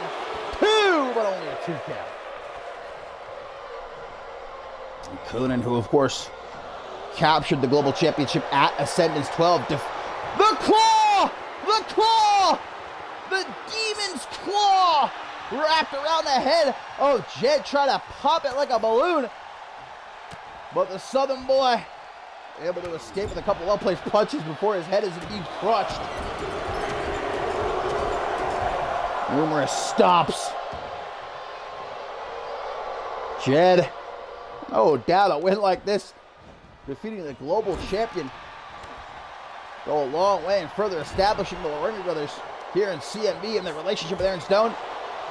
2, but only a 2 count. Octane, who of course captured the global championship at Ascendance 12. The claw! The claw! The demon's claw! Wrapped around the head of Jed, trying to pop it like a balloon. But the Southern boy able to escape with a couple well-placed punches before his head is indeed crushed. Numerous stops. Jed, no doubt a win like this, defeating the global champion, go a long way in further establishing the Lorraine brothers here in CMV and their relationship with Aaron Stone.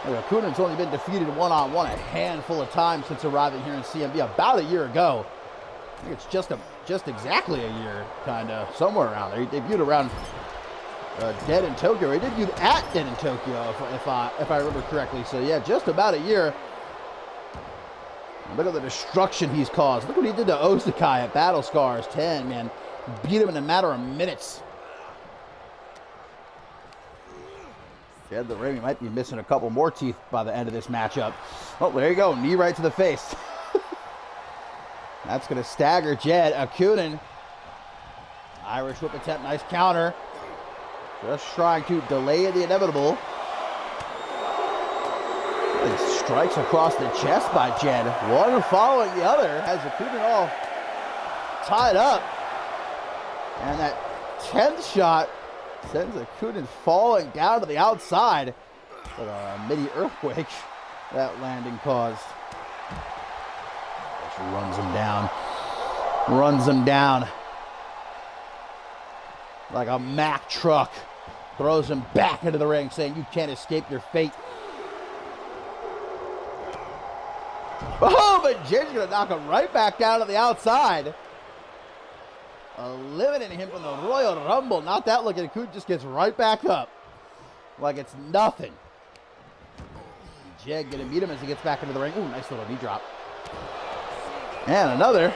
Ocuna's only been defeated one-on-one a handful of times since arriving here in CMV about a year ago. I think it's just exactly a year, kind of, somewhere around there. He debuted around Dead in Tokyo. He debuted at Dead in Tokyo, if I remember correctly. So yeah, just about a year. Look at the destruction he's caused. Look what he did to Osakai at Battle Scars 10, man. Beat him in a matter of minutes. Jed Loremi might be missing a couple more teeth by the end of this matchup. Oh, there you go. Knee right to the face. That's going to stagger Jed. Okunin. Irish whip attempt. Nice counter. Just trying to delay the inevitable. And strikes across the chest by Jed. One following the other. Has Okunin all tied up. And that 10th shot sends Okunin falling down to the outside. But a mini earthquake that landing caused. Just runs him down. Runs him down. Like a Mack truck. Throws him back into the ring saying you can't escape your fate. Oh, but Jed's going to knock him right back down to the outside. Eliminating him from the Royal Rumble. Not that look. Okunin just gets right back up. Like it's nothing. Jed going to meet him as he gets back into the ring. Ooh, nice little knee drop. And another.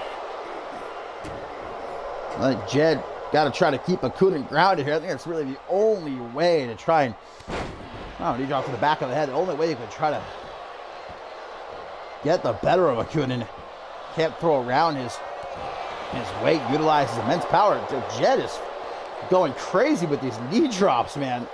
I think Jed got to try to keep Okunin grounded here. I think that's really the only way to try and... Oh, knee drop to the back of the head. The only way you could try to get the better of Okunin. Can't throw around his weight, utilize his immense power. Jed is going crazy with these knee drops, man.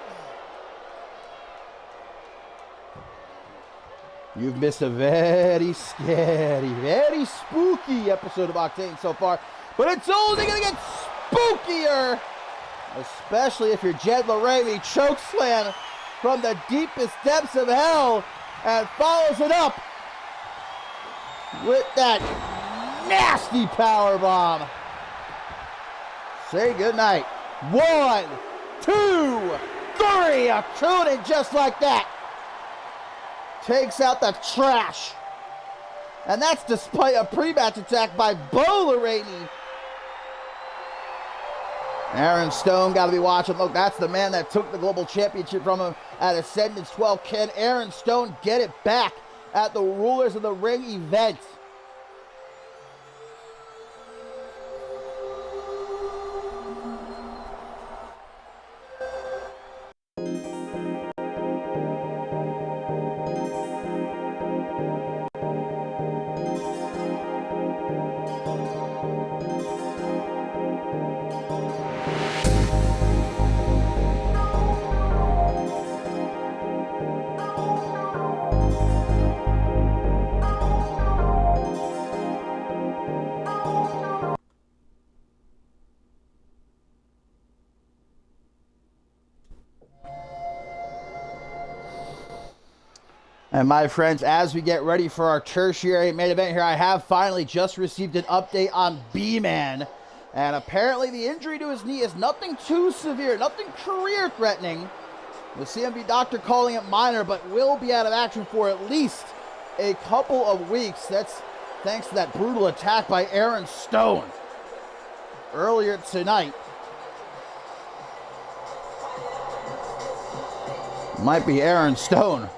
You've missed a very scary, very spooky episode of Octane so far, but it's only going to get spookier, especially if you're Jed Loremi. Chokeslam from the deepest depths of hell and follows it up with that nasty power bomb. Say goodnight. 1, 2, 3. Okunin just like that takes out the trash. And that's despite a pre-match attack by Bo Loremi. Aaron Stone got to be watching. Look, that's the man that took the global championship from him at Ascendance 12. Can Aaron Stone get it back at the Rulers of the Ring event? And my friends, as we get ready for our tertiary main event here, I have finally just received an update on B-Man. And apparently the injury to his knee is nothing too severe, nothing career-threatening. The CMV doctor calling it minor, but will be out of action for at least a couple of weeks. That's thanks to that brutal attack by Aaron Stone earlier tonight. Might be Aaron Stone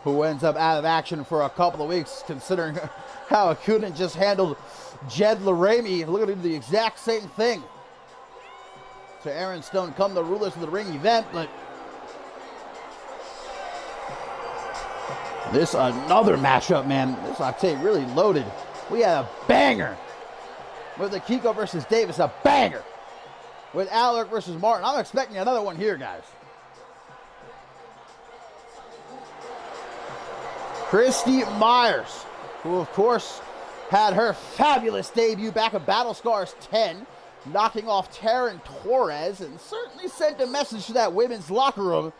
who ends up out of action for a couple of weeks, considering how Okunin just handled Jed Loremi. Look at him, the exact same thing to Aaron Stone come the Rulers of the Ring event, but this another matchup, man. This Octane really loaded. We had a banger with the Kiko versus Davis, a banger with Alaric versus Martin. I'm expecting another one here, guys. Christy Myers, who of course had her fabulous debut back at Battle Scars 10, knocking off Taryn Torres, and certainly sent a message to that women's locker room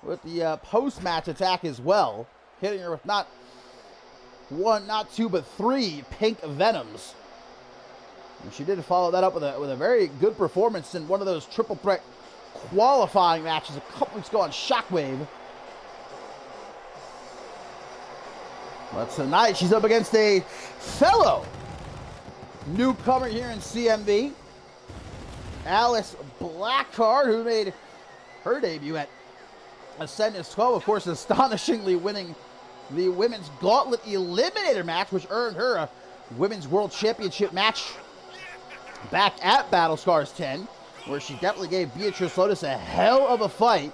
with the post-match attack as well, hitting her with not one, not two, but 3 pink venoms. And she did follow that up with a very good performance in one of those triple threat qualifying matches a couple weeks ago on Shockwave. But tonight she's up against a fellow newcomer here in CMV, Alice Blackheart, who made her debut at Ascendance 12, of course, astonishingly winning the Women's Gauntlet Eliminator match, which earned her a Women's World Championship match back at Battle Scars 10, where she definitely gave Beatrice Lotus a hell of a fight,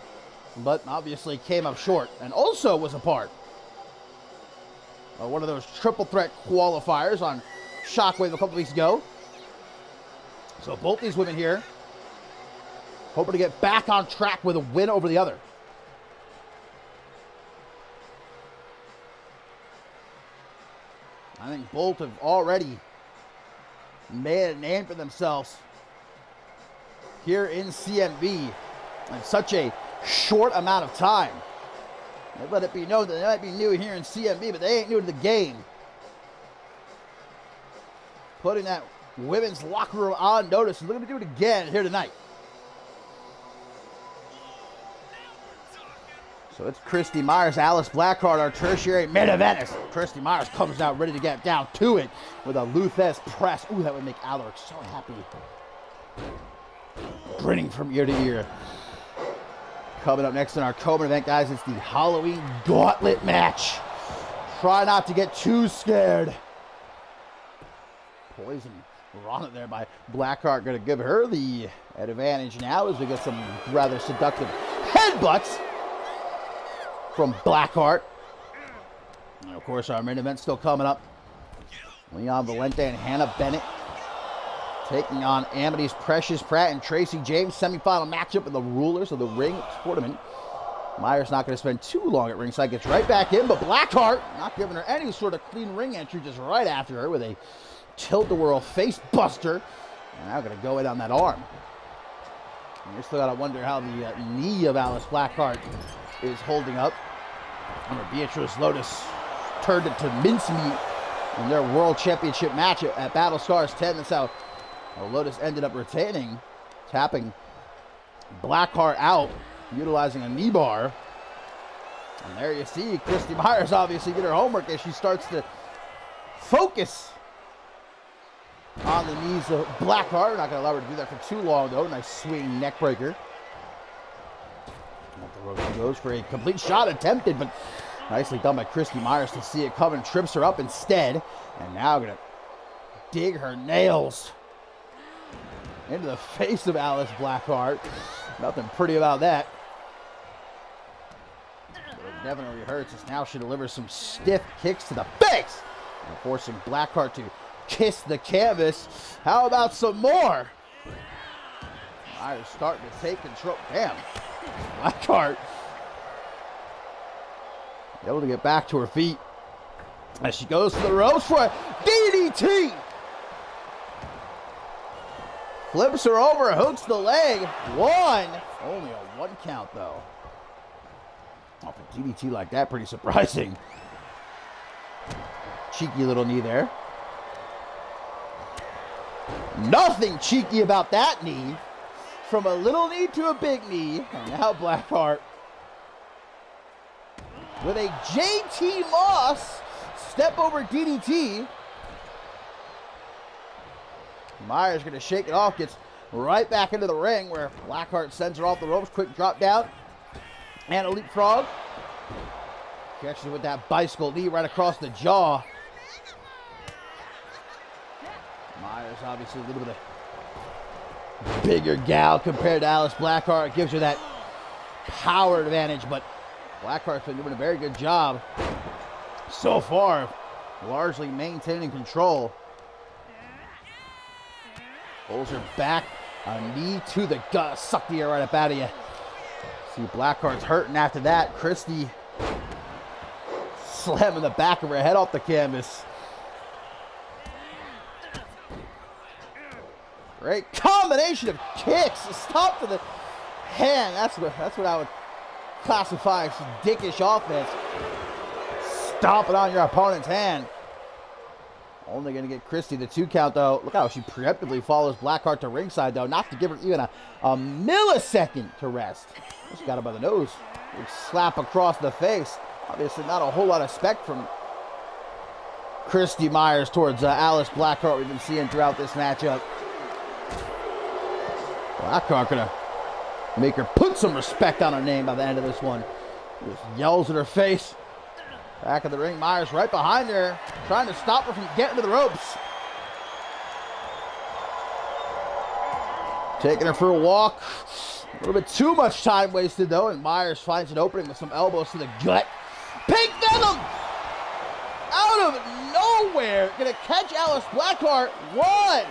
but obviously came up short, and also was a part of one of those triple threat qualifiers on Shockwave a couple weeks ago. So both these women here hoping to get back on track with a win over the other. I think both have already made a name for themselves here in CMV in such a short amount of time. They let it be known that they might be new here in CMV, but they ain't new to the game. Putting that women's locker room on notice, and looking to do it again here tonight. So it's Christy Myers, Alice Blackheart, our tertiary main event. As Christy Myers comes out ready to get down to it with a Luthez press. Ooh, that would make Alaric so happy. Grinning from ear to ear. Coming up next in our co-main event, guys, it's the Halloween Gauntlet match. Try not to get too scared. Poison run it there by Blackheart. Going to give her the advantage now as we get some rather seductive headbutts from Blackheart. And of course, our main event still coming up. Leon Valente and Hannah Bennett taking on Amity's Precious Pratt and Tracy James. Semifinal matchup of the rulers of the ring tournament. Myers not going to spend too long at ringside. Gets right back in, but Blackheart not giving her any sort of clean ring entry, just right after her with a tilt-the-whirl face buster. And now going to go in on that arm. And you're still got to wonder how the knee of Alice Blackheart is holding up. And Beatrice Lotus turned it to mincemeat in their World Championship match at Battle Scars 10. That's how Lotus ended up retaining, tapping Blackheart out, utilizing a knee bar. And there you see Christy Myers obviously did her homework as she starts to focus on the knees of Blackheart. Not going to allow her to do that for too long, though. Nice swing neck breaker. Up the rope she goes for a complete shot attempted, but nicely done by Christy Myers to see it coming. Trips her up instead. And now going to dig her nails into the face of Alice Blackheart. Nothing pretty about that. But it definitely hurts as now she delivers some stiff kicks to the face, and forcing Blackheart to kiss the canvas. How about some more? Myers starting to take control. Damn. Blackheart able to get back to her feet as she goes to the ropes for a DDT. Flips her over, hooks the leg. One. Only a one count, though. Off a DDT like that, pretty surprising. Cheeky little knee there. Nothing cheeky about that knee. From a little knee to a big knee. And now Blackheart with a JT Moss step over DDT. Myers going to shake it off, gets right back into the ring where Blackheart sends her off the ropes. Quick drop down and a leapfrog. Catches with that bicycle knee right across the jaw. Myers obviously a little bit of bigger gal compared to Alice Blackheart. Gives her that power advantage, but Blackheart's been doing a very good job so far, largely maintaining control. Pulls her back, a knee to the gut, suck the air right up out of you. See Blackheart's hurting after that. Christy slamming the back of her head off the canvas. Great combination of kicks. Stop to the hand. That's what I would classify as dickish offense. Stomping on your opponent's hand. Only going to get Christy the 2 count, though. Look how she preemptively follows Blackheart to ringside, though. Not to give her even a millisecond to rest. Just got her by the nose. Big slap across the face. Obviously not a whole lot of spec from Christy Myers towards Alice Blackheart we've been seeing throughout this matchup. Blackheart going to make her put some respect on her name by the end of this one. Just yells at her face. Back of the ring, Myers right behind her, trying to stop her from getting to the ropes. Taking her for a walk. A little bit too much time wasted, though, and Myers finds an opening with some elbows to the gut. Pink Venom! Out of nowhere, gonna catch Alice Blackheart. 1,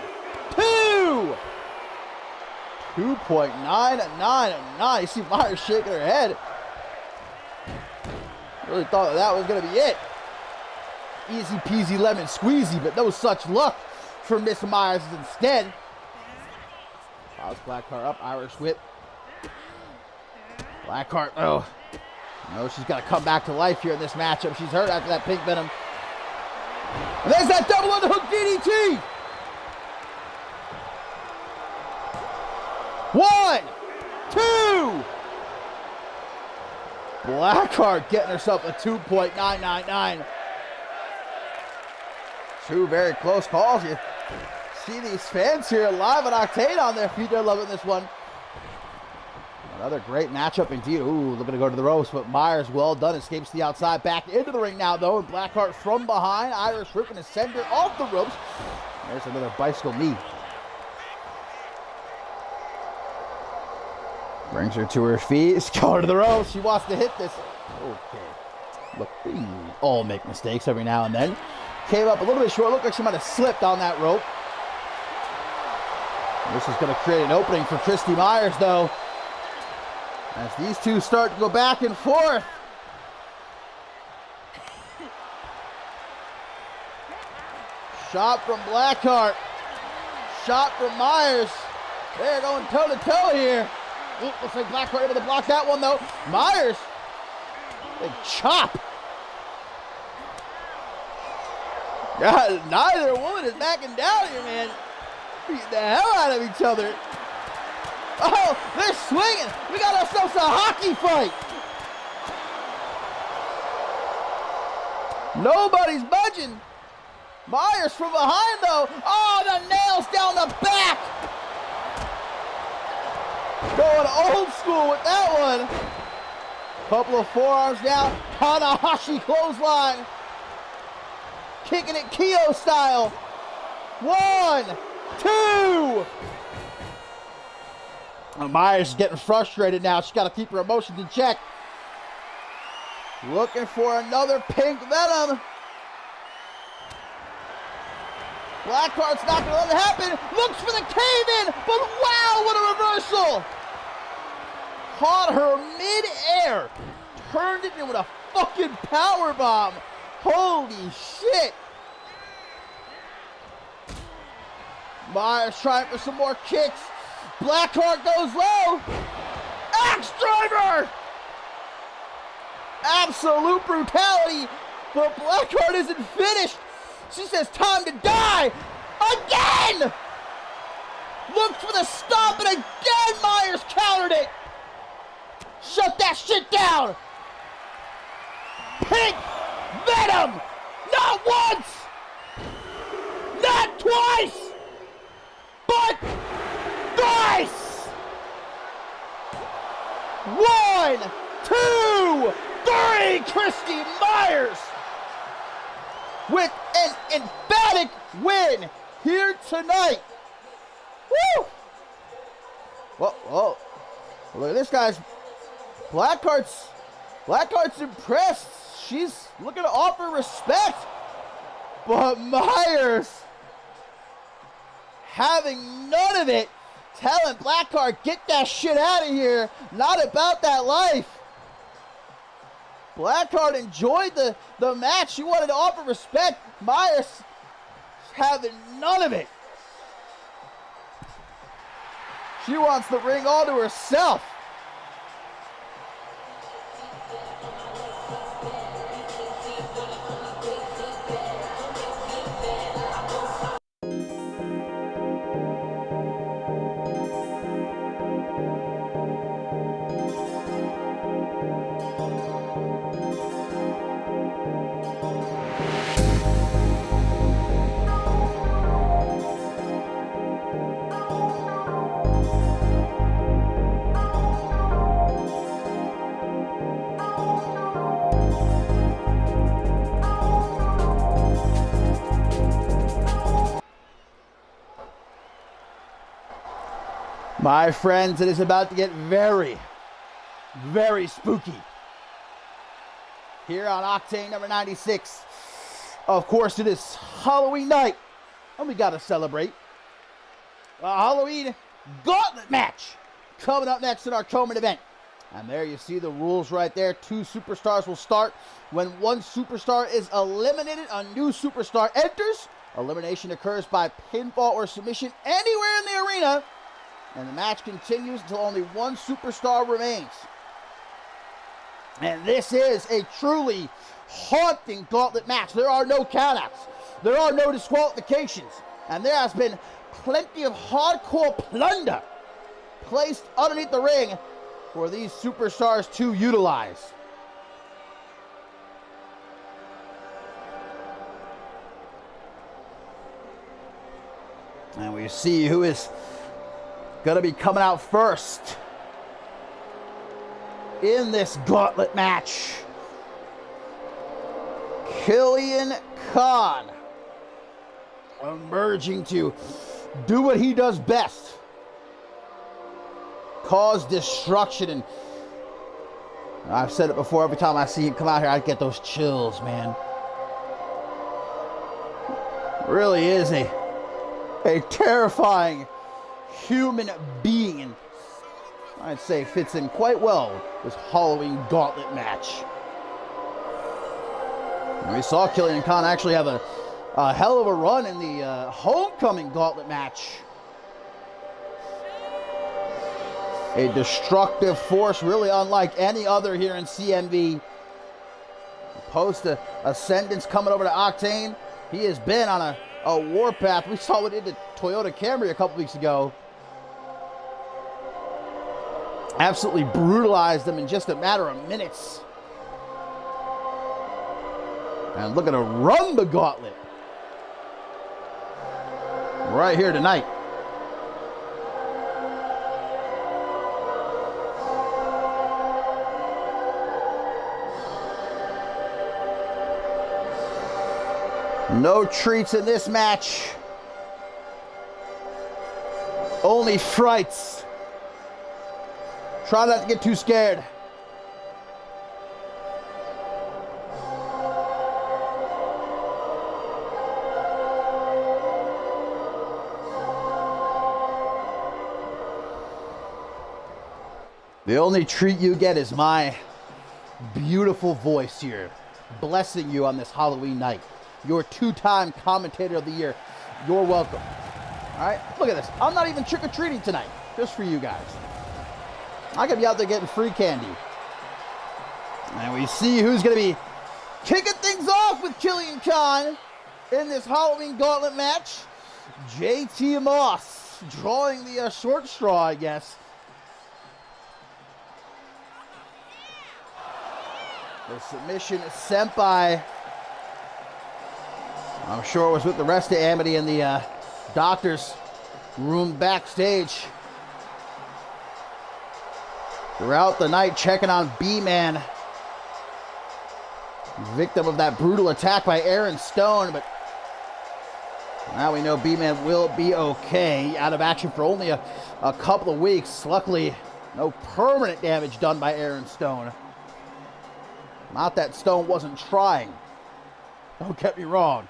2. 2.999. You see Myers shaking her head. Really thought that was going to be it. Easy peasy lemon squeezy, but no such luck for Miss Myers instead. Alice Blackheart up, Irish whip. Blackheart, oh. No, she's got to come back to life here in this matchup. She's hurt after that pink venom. And there's that double underhook DDT. 1, 2. Blackheart getting herself a 2.999. 2 very close calls. You see these fans here live at Octane on their feet. They're loving this one. Another great matchup indeed. Ooh, looking to go to the ropes, but Myers, well done, escapes the outside. Back into the ring now, though, and Blackheart from behind. Irish whip and send her off the ropes. There's another bicycle knee. Brings her to her feet. She's going to the ropes. She wants to hit this. Okay. Look, we all make mistakes every now and then. Came up a little bit short. Looked like she might have slipped on that rope. This is going to create an opening for Christy Myers, though. As these two start to go back and forth. Shot from Blackheart. Shot from Myers. They're going toe-to-toe here. Ooh, looks like Blackheart able to block that one, though. Myers. Big chop. God, neither woman is backing down here, man. Beating the hell out of each other. Oh, they're swinging. We got ourselves a hockey fight. Nobody's budging. Myers from behind, though. Oh, the nails down the back. Going old school with that one. Couple of forearms down. Tanahashi clothesline. Kicking it Kyo style. 1, 2. Myers is getting frustrated now. She's got to keep her emotions in check. Looking for another pink venom. Blackheart's not going to let it happen. Looks for the cave-in, but wow, what a reversal. Caught her mid-air. Turned it into a fucking powerbomb. Holy shit. Myers trying for some more kicks. Blackheart goes low. Axe driver. Absolute brutality. But Blackheart isn't finished. She says time to die. Again. Looked for the stop and again Myers countered it. Shut that shit down. Pink venom. Not once. Not twice. But thrice. 1, 2, 3. Christy Myers with an emphatic win here tonight. Woo! Whoa. Look at this, guys. Blackheart's impressed. She's looking to offer respect. But Myers having none of it. Telling Blackheart, get that shit out of here. Not about that life. Blackheart enjoyed the match. She wanted to offer respect. Myers having none of it. She wants the ring all to herself. My friends, it is about to get very, very spooky here on Octane number 96. Of course, it is Halloween night, and we got to celebrate. A Halloween gauntlet match coming up next in our co-main event. And there you see the rules right there. 2 superstars will start. When one superstar is eliminated, a new superstar enters. Elimination occurs by pinfall or submission anywhere in the arena. And the match continues until only one superstar remains. And this is a truly haunting gauntlet match. There are no countouts. There are no disqualifications. And there has been plenty of hardcore plunder placed underneath the ring for these superstars to utilize. And we see who is going to be coming out first in this gauntlet match. Killian Khan, emerging to do what he does best. Cause destruction. And I've said it before, every time I see him come out here, I get those chills, man. Really is a terrifying human being, and I'd say fits in quite well with this Halloween gauntlet match. And we saw Killian Khan actually have a hell of a run in the homecoming gauntlet match. A destructive force, really unlike any other here in CMV. Post ascendance coming over to Octane. He has been on a warpath. We saw what he did to Toyota Camry a couple weeks ago. Absolutely brutalized them in just a matter of minutes. And looking to run the gauntlet right here tonight. No treats in this match. Only frights. Try not to get too scared. The only treat you get is my beautiful voice here, blessing you on this Halloween night. Your 2-time commentator of the year. You're welcome. All right, look at this. I'm not even trick-or-treating tonight, just for you guys. I could be out there getting free candy. And we see who's going to be kicking things off with Killian Khan in this Halloween gauntlet match. JT Moss drawing the short straw, I guess. The submission sent by, I'm sure it was with the rest of Amity in the doctor's room backstage. Throughout the night, checking on B-Man. Victim of that brutal attack by Aaron Stone, but now we know B-Man will be okay. Out of action for only a couple of weeks. Luckily, no permanent damage done by Aaron Stone. Not that Stone wasn't trying, don't get me wrong,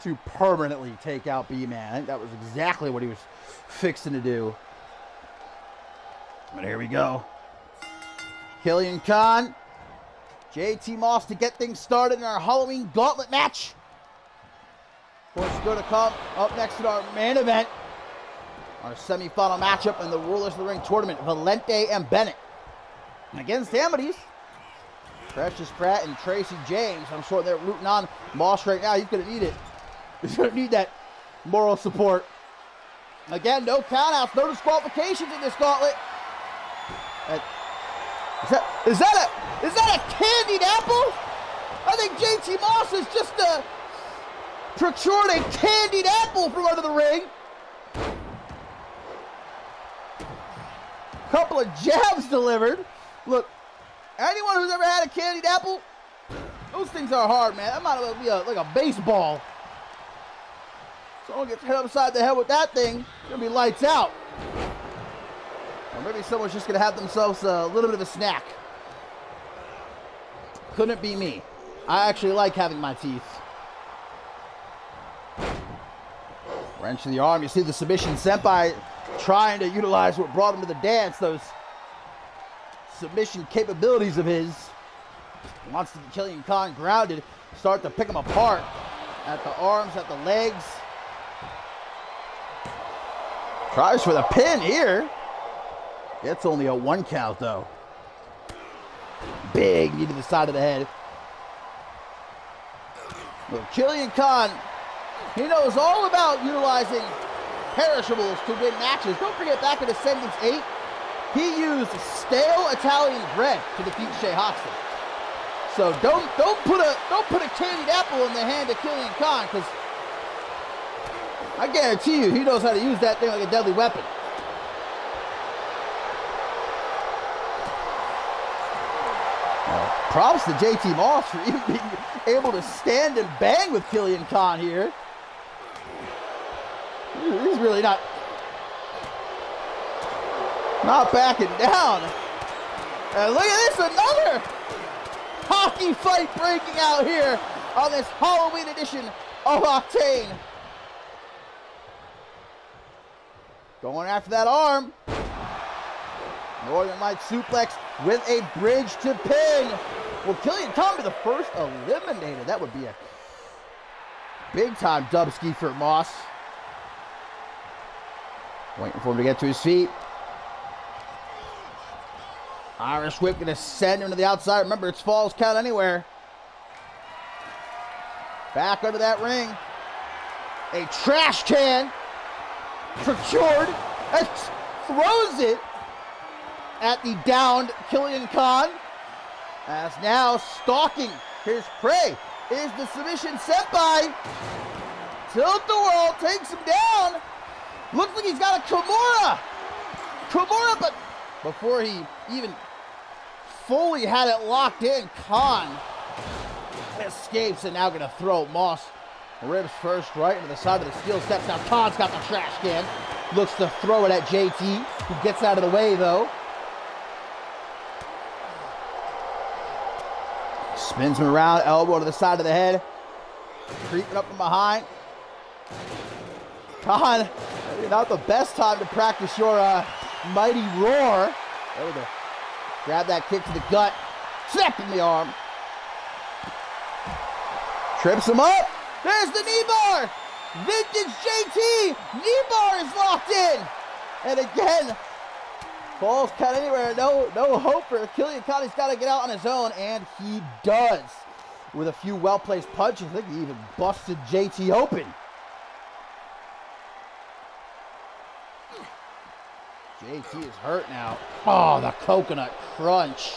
to permanently take out B-Man. I think that was exactly what he was fixing to do. But here we go. Killian Khan, JT Moss to get things started in our Halloween gauntlet match. Of course, going to come up next in our main event. Our semifinal matchup in the Rulers of the Ring tournament. Valente and Bennett against Amity's Precious Pratt and Tracy James. I'm sure they're rooting on Moss right now. He's going to need it. He's going to need that moral support. Again, no countouts, no disqualifications in this gauntlet. Is that a candied apple? I think JT Moss has just procured a candied apple from under the ring. Couple of jabs delivered. Look, anyone who's ever had a candied apple, those things are hard, man. That might as well be like a baseball. Someone gets hit upside the head with that thing, it's gonna be lights out. Or maybe someone's just going to have themselves a little bit of a snack. Couldn't be me. I actually like having my teeth. Wrench to the arm. You see the submission senpai trying to utilize what brought him to the dance, those submission capabilities of his. He wants to get Killian Khan grounded, start to pick him apart at the arms, at the legs. Tries for the pin here. It's only a 1 count though. Big knee to the side of the head. Well, Killian Khan, he knows all about utilizing perishables to win matches. Don't forget, back in Ascendance 8, he used stale Italian bread to defeat Shea Hoxton. So don't put a candied apple in the hand of Killian Khan, because I guarantee you he knows how to use that thing like a deadly weapon. Props to JT Moss for even being able to stand and bang with Killian Khan here. He's really not backing down. And look at this, another hockey fight breaking out here on this Halloween edition of Octane. Going after that arm. Northern Light suplex with a bridge to pin. Will Killian Khan be the first eliminated? That would be a big time dubski for Moss. Waiting for him to get to his feet. Irish whip gonna send him to the outside. Remember, it's falls count anywhere. Back under that ring. A trash can procured and throws it at the downed Killian Khan. As now stalking his prey is the submission senpai. Tilt the world, takes him down. Looks like he's got a Kimura. But before he even fully had it locked in, Khan escapes and now gonna throw Moss ribs first right into the side of the steel steps. Now Khan's got the trash can. Looks to throw it at JT, who gets out of the way though. Spins him around, elbow to the side of the head. Creeping up from behind. Khan, not the best time to practice your mighty roar. There we go. Grab that kick to the gut. Snap in the arm. Trips him up. There's the knee bar. Vintage JT. Knee bar is locked in. And again, falls count anywhere. No hope for Killian Khan. He's got to get out on his own, and he does. With a few well-placed punches. I think he even busted JT open. JT is hurt now. Oh, the coconut crunch.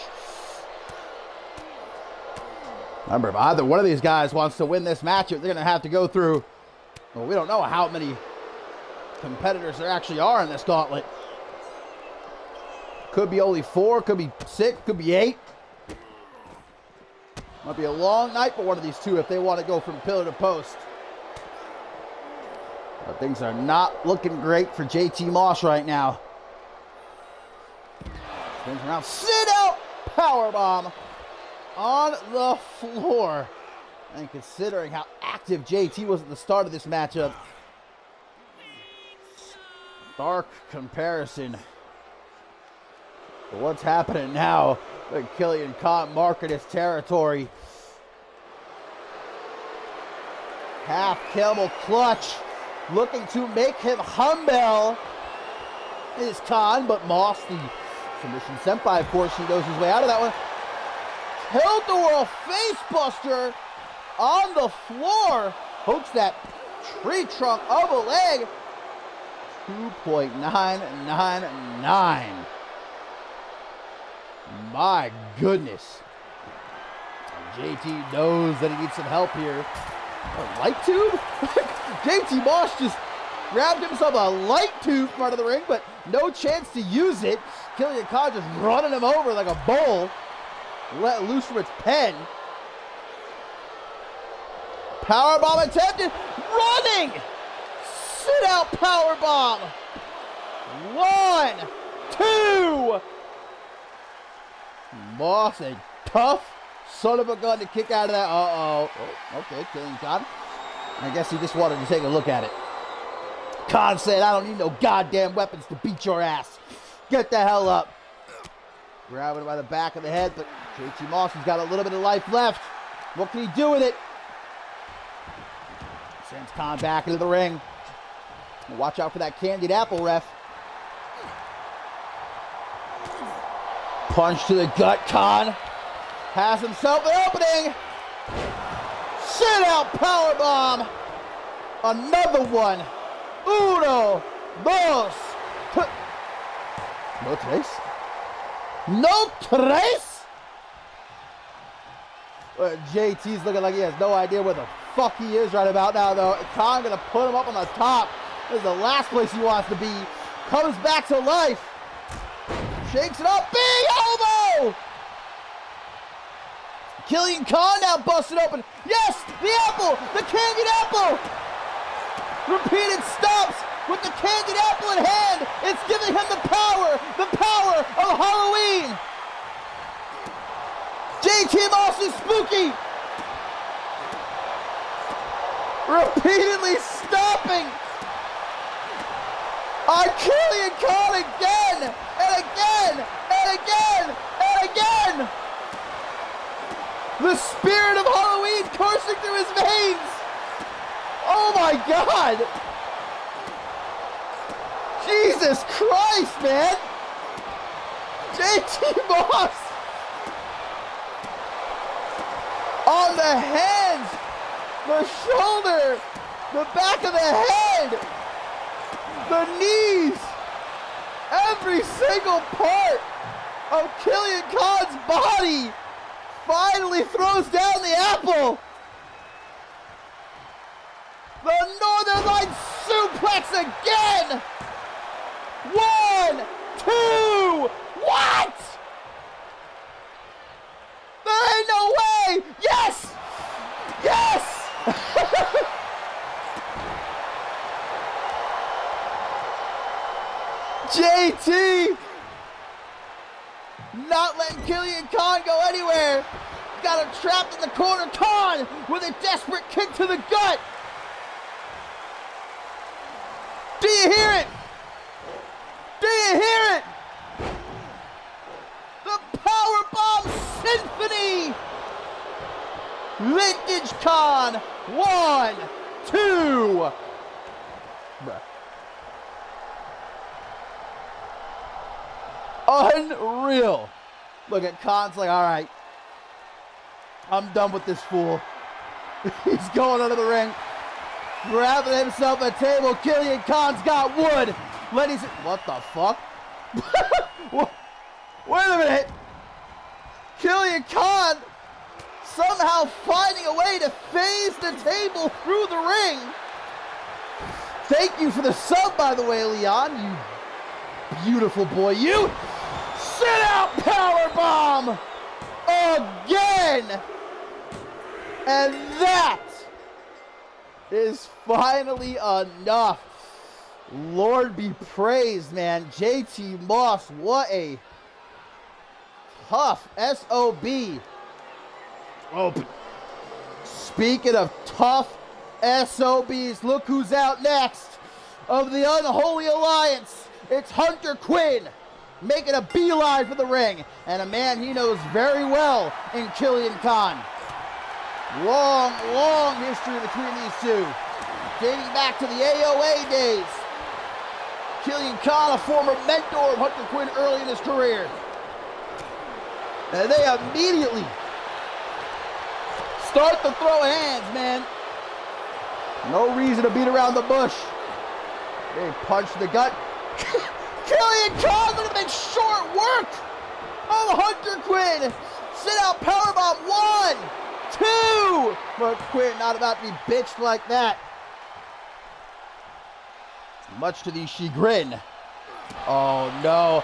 Remember, if either one of these guys wants to win this matchup, they're going to have to go through, well, we don't know how many competitors there actually are in this gauntlet. Could be only 4, could be 6, could be 8. Might be a long night for one of these two if they want to go from pillar to post. But things are not looking great for JT Moss right now. Spins around, sit out, powerbomb on the floor. And considering how active JT was at the start of this matchup, stark comparison to what's happening now. Killian Khan marking his territory. Half camel clutch, looking to make him humble is Khan, but Moss, the submission senpai, of course, he knows his way out of that one. Tilt the world face buster on the floor. Hooks that tree trunk of a leg. 2.999. My goodness. JT knows that he needs some help here. A light tube? JT Moss just grabbed himself a light tube from out of the ring, but no chance to use it. Killian Khan just running him over like a bull. Let loose from its pen. Powerbomb attempted. Running! Sit out powerbomb. 1, 2. Moss, a tough son of a gun to kick out of that. Uh-oh. Oh, okay, Killian Khan. I guess he just wanted to take a look at it. Khan said, I don't need no goddamn weapons to beat your ass. Get the hell up. Grabbing him by the back of the head, but JT Moss has got a little bit of life left. What can he do with it? Sends Khan back into the ring. Watch out for that candied apple, ref. Punch to the gut, Khan. Has himself an opening. Sit out powerbomb. Another one. Uno, dos. No tres. No tres? JT's looking like he has no idea where the fuck he is right about now, though. Khan gonna put him up on the top. This is the last place he wants to be. Comes back to life. Shakes it up. Big elbow! Killian Khan now busted open. Yes! The apple! The candied apple! Repeated stops with the candied apple in hand. It's giving him the power of Halloween. JT Moss is spooky. Repeatedly stopping on Killian Khan again and again and again and again. The spirit of Halloween coursing through his veins. Oh my God. Jesus Christ, man. JT Moss. On the hands, the shoulder, the back of the head, the knees, every single part of Killian Khan's body finally throws down the apple. The Northern Lights suplex again. 1, 2, what? There ain't no way. Yes. Yes. JT not letting Killian Khan go anywhere. Got him trapped in the corner. Khan with a desperate kick to the gut. Do you hear it? Do you hear it? The Powerbomb Symphony. Vintage Khan. 1, 2. Unreal. Look at Khan's like, all right, I'm done with this fool. He's going under the ring, grabbing himself a table. Killian Khan's got wood. Ladies, what the fuck? Wait a minute. Killian Khan somehow finding a way to phase the table through the ring. Thank you for the sub, by the way, Leon. You beautiful boy. You sit out powerbomb again. And that is finally enough. Lord be praised, man. JT Moss, what a tough SOB. Oh, speaking of tough SOBs, look who's out next. Of the Unholy Alliance, it's Hunter Quinn making a beeline for the ring, and a man he knows very well in Killian Khan. Long, long history between these two, dating back to the AOA days. Killian Khan, a former mentor of Hunter Quinn early in his career. And they immediately start to throw hands, man. No reason to beat around the bush. They punch the gut. Killian Khan gonna make short work of Hunter Quinn. Sit out powerbomb. 1, 2. But Quinn not about to be bitched like that. Much to the chagrin. Oh no.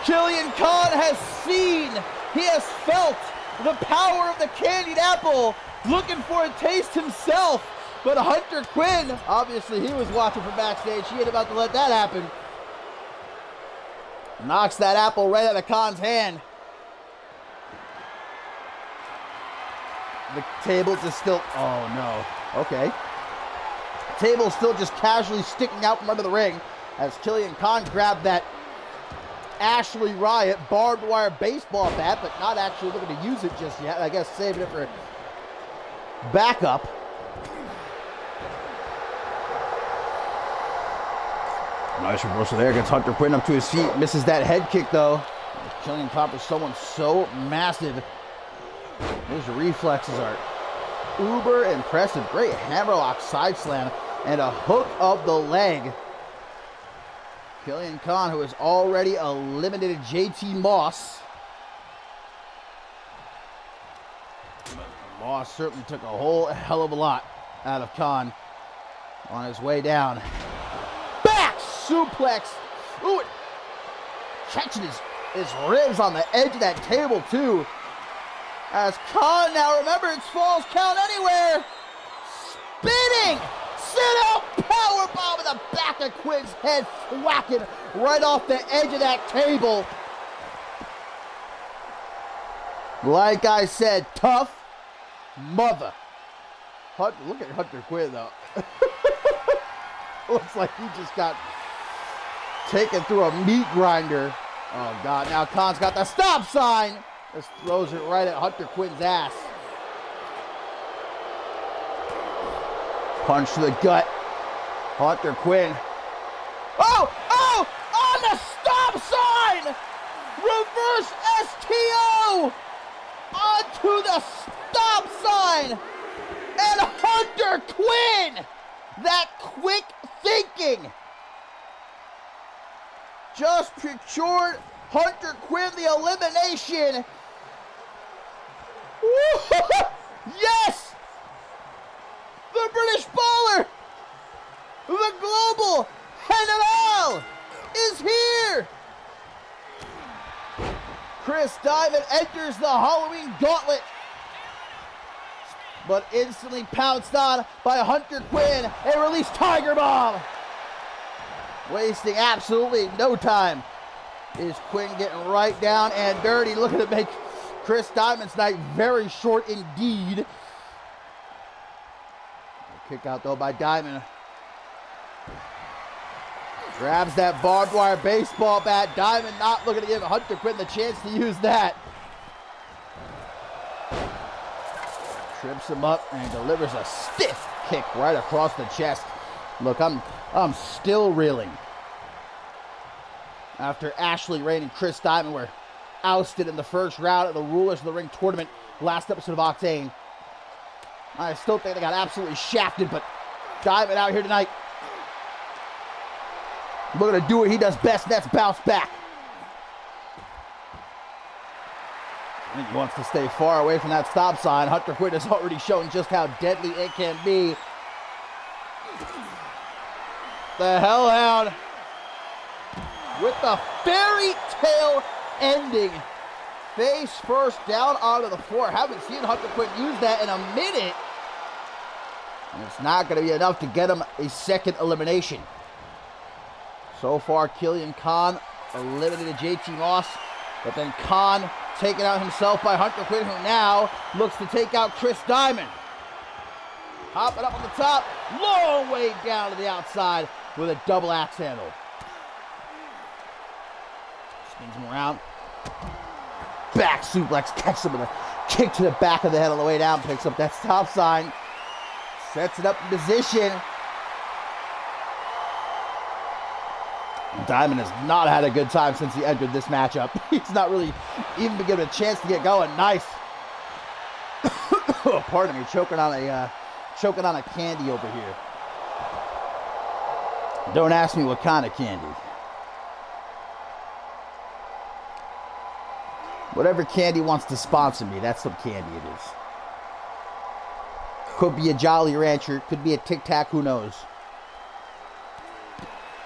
Killian Khan has seen, he has felt the power of the candied apple, looking for a taste himself. But Hunter Quinn, obviously he was watching from backstage. He ain't about to let that happen. Knocks that apple right out of Khan's hand. The table just still, oh no, okay. Table still just casually sticking out from under the ring as Killian Khan grabbed that Ashley Riot barbed wire baseball bat, but not actually looking to use it just yet. I guess saving it for backup. Nice reversal there against Hunter Quinn up to his feet. Misses that head kick though. Killian Khan for someone so massive. His reflexes are uber impressive. Great hammerlock side slam and a hook of the leg. Killian Khan, who has already eliminated JT Moss. Moss certainly took a whole hell of a lot out of Khan on his way down. Back suplex. Ooh, catching his ribs on the edge of that table too. As Khan, now remember, it's falls count anywhere. Spinning sit-out powerbomb in the back of Quinn's head, whacking right off the edge of that table. Like I said, tough mother. Look at Hunter Quinn though. Looks like he just got taken through a meat grinder. Oh God, now Khan's got the stop sign. Just throws it right at Hunter Quinn's ass. Punch to the gut. Hunter Quinn. Oh! On the stop sign! Reverse STO! Onto the stop sign! And Hunter Quinn! That quick thinking! Just procured Hunter Quinn the elimination. Yes! The British Baller, the Global General is here. Chris Diamond enters the Halloween Gauntlet, but instantly pounced on by Hunter Quinn and released Tiger Bomb. Wasting absolutely no time is Quinn getting right down and dirty, looking to make Chris Diamond's night very short indeed. Kick out though by Diamond. Grabs that barbed wire baseball bat. Diamond not looking to give Hunter Quinn the chance to use that. Trips him up and delivers a stiff kick right across the chest. Look, I'm still reeling. After Ashley Rain and Chris Diamond were ousted in the first round of the Rulers of the Ring tournament, last episode of Octane. I still think they got absolutely shafted, but Diamond out here tonight, looking to do what he does best, and that's bounce back. I think he wants to stay far away from that stop sign. Hunter Quinn has already shown just how deadly it can be. The Hellhound with the fairy tale ending. Face first down onto the floor. Haven't seen Hunter Quinn use that in a minute. And it's not going to be enough to get him a second elimination. So far, Killian Khan eliminated JT Moss, but then Khan taken out himself by Hunter Quinn, who now looks to take out Chris Diamond. Hopping up on the top, long way down to the outside with a double axe handle. Spins him around. Back suplex, catches him with a kick to the back of the head on the way down, picks up that stop sign, sets it up in position. Diamond has not had a good time since he entered this matchup. He's not really even been given a chance to get going. Nice. Oh, pardon me, choking on a candy over here. Don't ask me what kind of candy. Whatever candy wants to sponsor me, that's some candy it is. Could be a Jolly Rancher, could be a Tic Tac, who knows.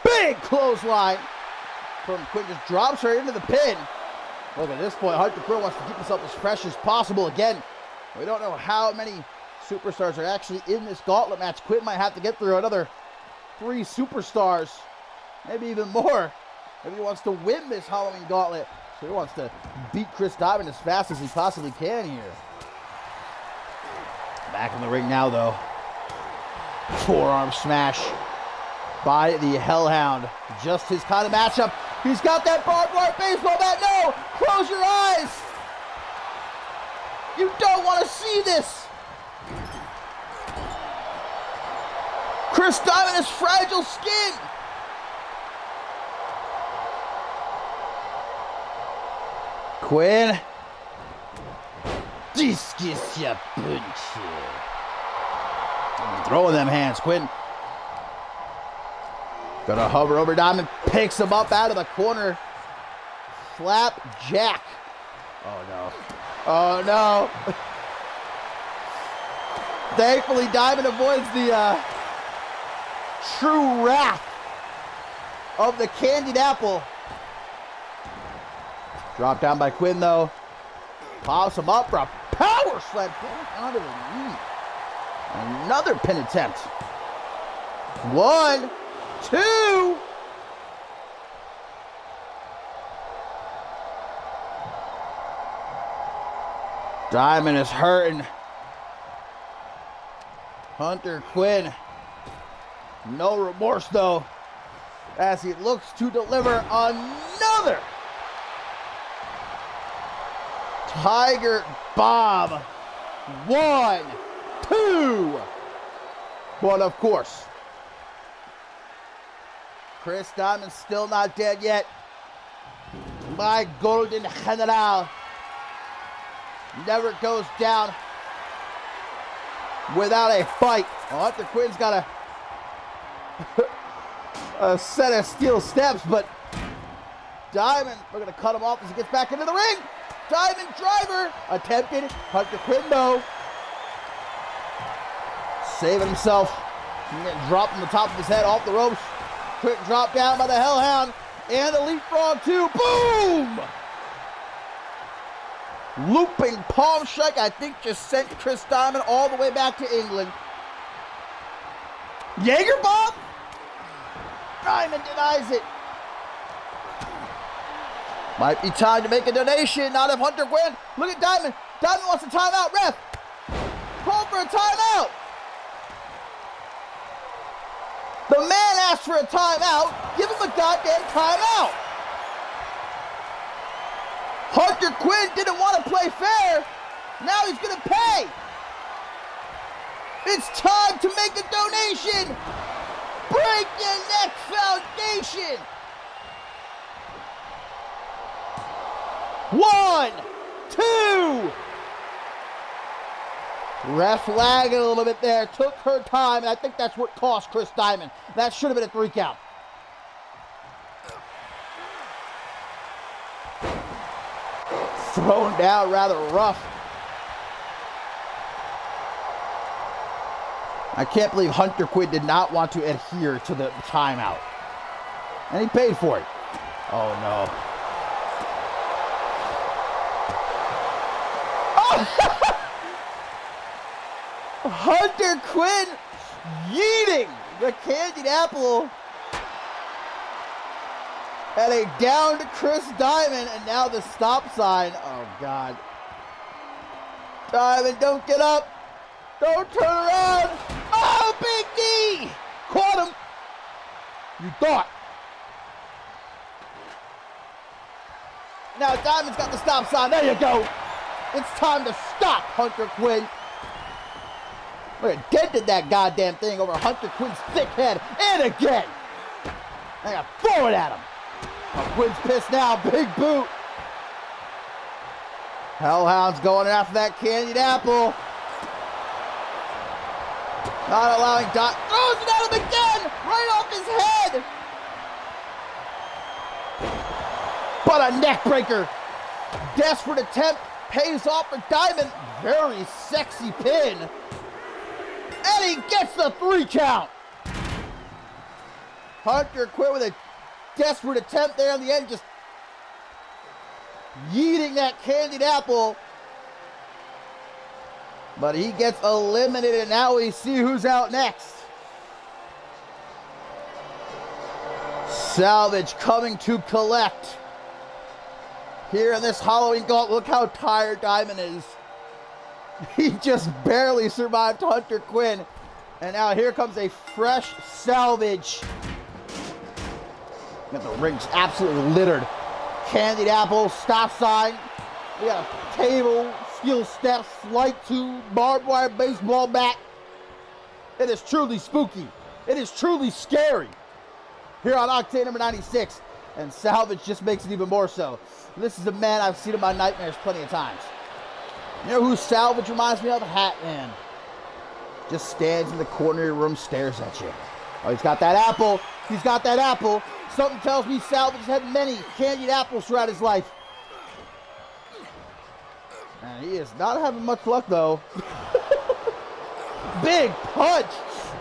Big clothesline from Quinn, just drops her into the pin. Look, at this point, Hunter Quinn wants to keep himself as fresh as possible. Again, we don't know how many superstars are actually in this gauntlet match. Quinn might have to get through another 3 superstars, maybe even more, if he wants to win this Halloween Gauntlet. So he wants to beat Chris Diamond as fast as he possibly can here. Back in the ring now, though. Forearm smash by the Hellhound. Just his kind of matchup. He's got that barbed wire baseball bat. No! Close your eyes! You don't want to see this! Chris Diamond has fragile skin! Quinn. Discus punch. Throwing them hands. Quinn gonna hover over Diamond. Picks him up out of the corner. Flapjack. Oh no. Oh no. Thankfully, Diamond avoids the true wrath of the candied apple. Dropped down by Quinn, though. Pops him up for a power slam onto the knee. Another pin attempt. 1, 2. Diamond is hurting. Hunter Quinn. No remorse, though, as he looks to deliver another Tiger Bomb. 1, 2. But of course, Chris Diamond's still not dead yet. My golden general never goes down without a fight. Hunter Quinn's got a set of steel steps, but Diamond, we're going to cut him off as he gets back into the ring. Diamond driver attempted. Hunter Quinn, though, saving himself. Dropping the top of his head off the ropes. Quick drop down by the Hellhound. And a leapfrog, too. Boom! Looping palm strike, I think, just sent Chris Diamond all the way back to England. Jaeger bomb? Diamond denies it. Might be time to make a donation out of Hunter Quinn. Look at Diamond. Diamond wants a timeout, ref. Call for a timeout. The man asked for a timeout. Give him a goddamn timeout. Hunter Quinn didn't want to play fair. Now he's going to pay. It's time to make a donation. Break Your Neck Foundation. 1, 2. Ref lagging a little bit there. Took her time, and I think that's what cost Chris Diamond. That should have been a 3 count. Thrown down rather rough. I can't believe Hunter Quinn did not want to adhere to the timeout. And he paid for it. Oh, no. Hunter Quinn yeeting the candied apple. And a down to Chris Diamond, and now the stop sign. Oh, God. Diamond, don't get up. Don't turn around. Oh, Big D. Caught him. You thought. Now Diamond's got the stop sign. There you go. It's time to stop, Hunter Quinn. Look at dented that goddamn thing over Hunter Quinn's thick head. And again. I got throw it at him. Oh, Quinn's pissed now. Big boot. Hellhound's going after that candied apple. Not allowing Dot. Throws it at him again. Right off his head. But a neck breaker. Desperate attempt. Pays off for Diamond. Very sexy pin. And he gets the 3 count. Hunter Quinn with a desperate attempt there in the end, just yeeting that candied apple. But he gets eliminated, and now we see who's out next. Salvage coming to collect. Here in this Halloween gauntlet, look how tired Diamond is. He just barely survived Hunter Quinn. And now here comes a fresh salvage. Got the ring's absolutely littered. Candied apple, stop sign. We got a table, steel steps, flight tube, barbed wire baseball bat. It is truly spooky. It is truly scary. Here on Octane number 96. And salvage just makes it even more so. This is a man I've seen in my nightmares plenty of times. You know who salvage reminds me of? Hat Man. Just stands in the corner of your room, stares at you. Oh, he's got that apple. He's got that apple. Something tells me Salvage has had many candied apples throughout his life. And he is not having much luck, though. Big punch.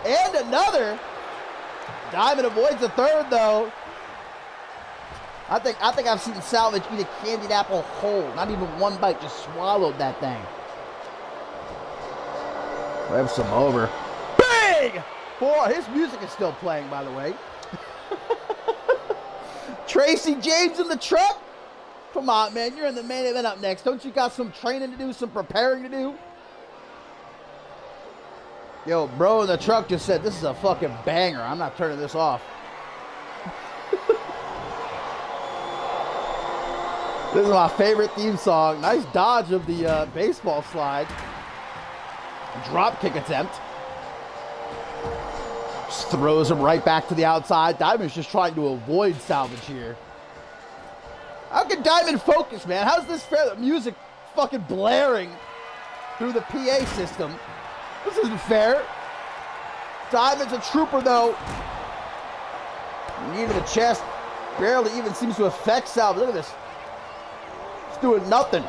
And another. Diamond avoids the third, though. I think I've seen Salvage eat a candied apple whole. Not even one bite, just swallowed that thing. We have some over. Big! Boy, his music is still playing, by the way. Tracy James in the truck? Come on, man. You're in the main event up next. Don't you got some training to do, some preparing to do? Yo, bro in the truck just said, this is a fucking banger. I'm not turning this off. This is my favorite theme song. Nice dodge of the baseball slide. Drop kick attempt. Just throws him right back to the outside. Diamond's just trying to avoid Salvage here. How can Diamond focus, man? How's this fair? The music fucking blaring through the PA system. This isn't fair. Diamond's a trooper, though. Knee to the chest. Barely even seems to affect Salvage. Look at this. It's doing nothing.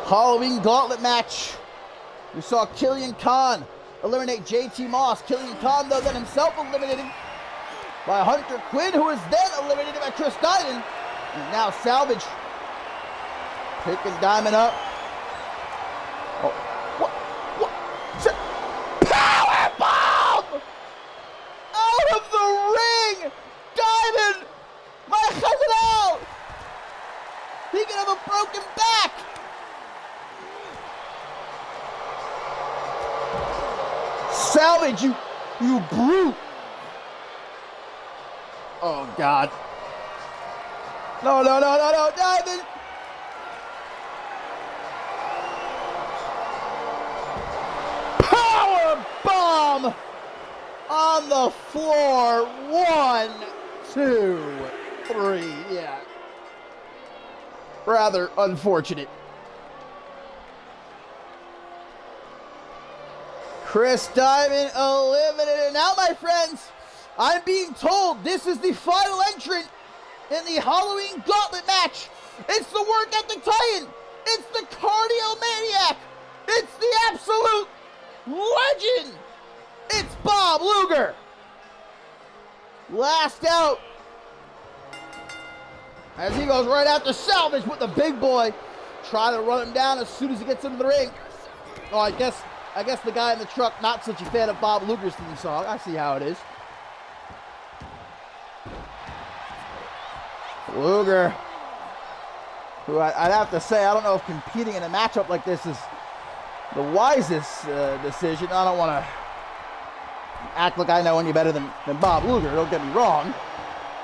Halloween gauntlet match. We saw Killian Khan eliminate JT Moss. Killian Khan, though, then himself eliminated by Hunter Quinn, who was then eliminated by Chris Diamond. And now Salvage picking Diamond up. Oh, what? Power bomb! Out of the ring! Diamond! My Chazal! He can have a broken back! Salvage, you brute! Oh, God. No, Diamond! Power bomb on the floor. 1, 2, 3. Yeah. Rather unfortunate. Chris Diamond eliminated. Now, my friends, I'm being told this is the final entrant in the Halloween Gauntlet match. It's the Work Ethic Titan. It's the Cardio Maniac. It's the absolute legend. It's Bob Luger. Last out. As he goes right after Salvage with the big boy. Trying to run him down as soon as he gets into the ring. Oh, I guess the guy in the truck not such a fan of Bob Luger's theme song. I see how it is. Luger, who I'd have to say, I don't know if competing in a matchup like this is the wisest decision. I don't want to act like I know any better than Bob Luger, don't get me wrong.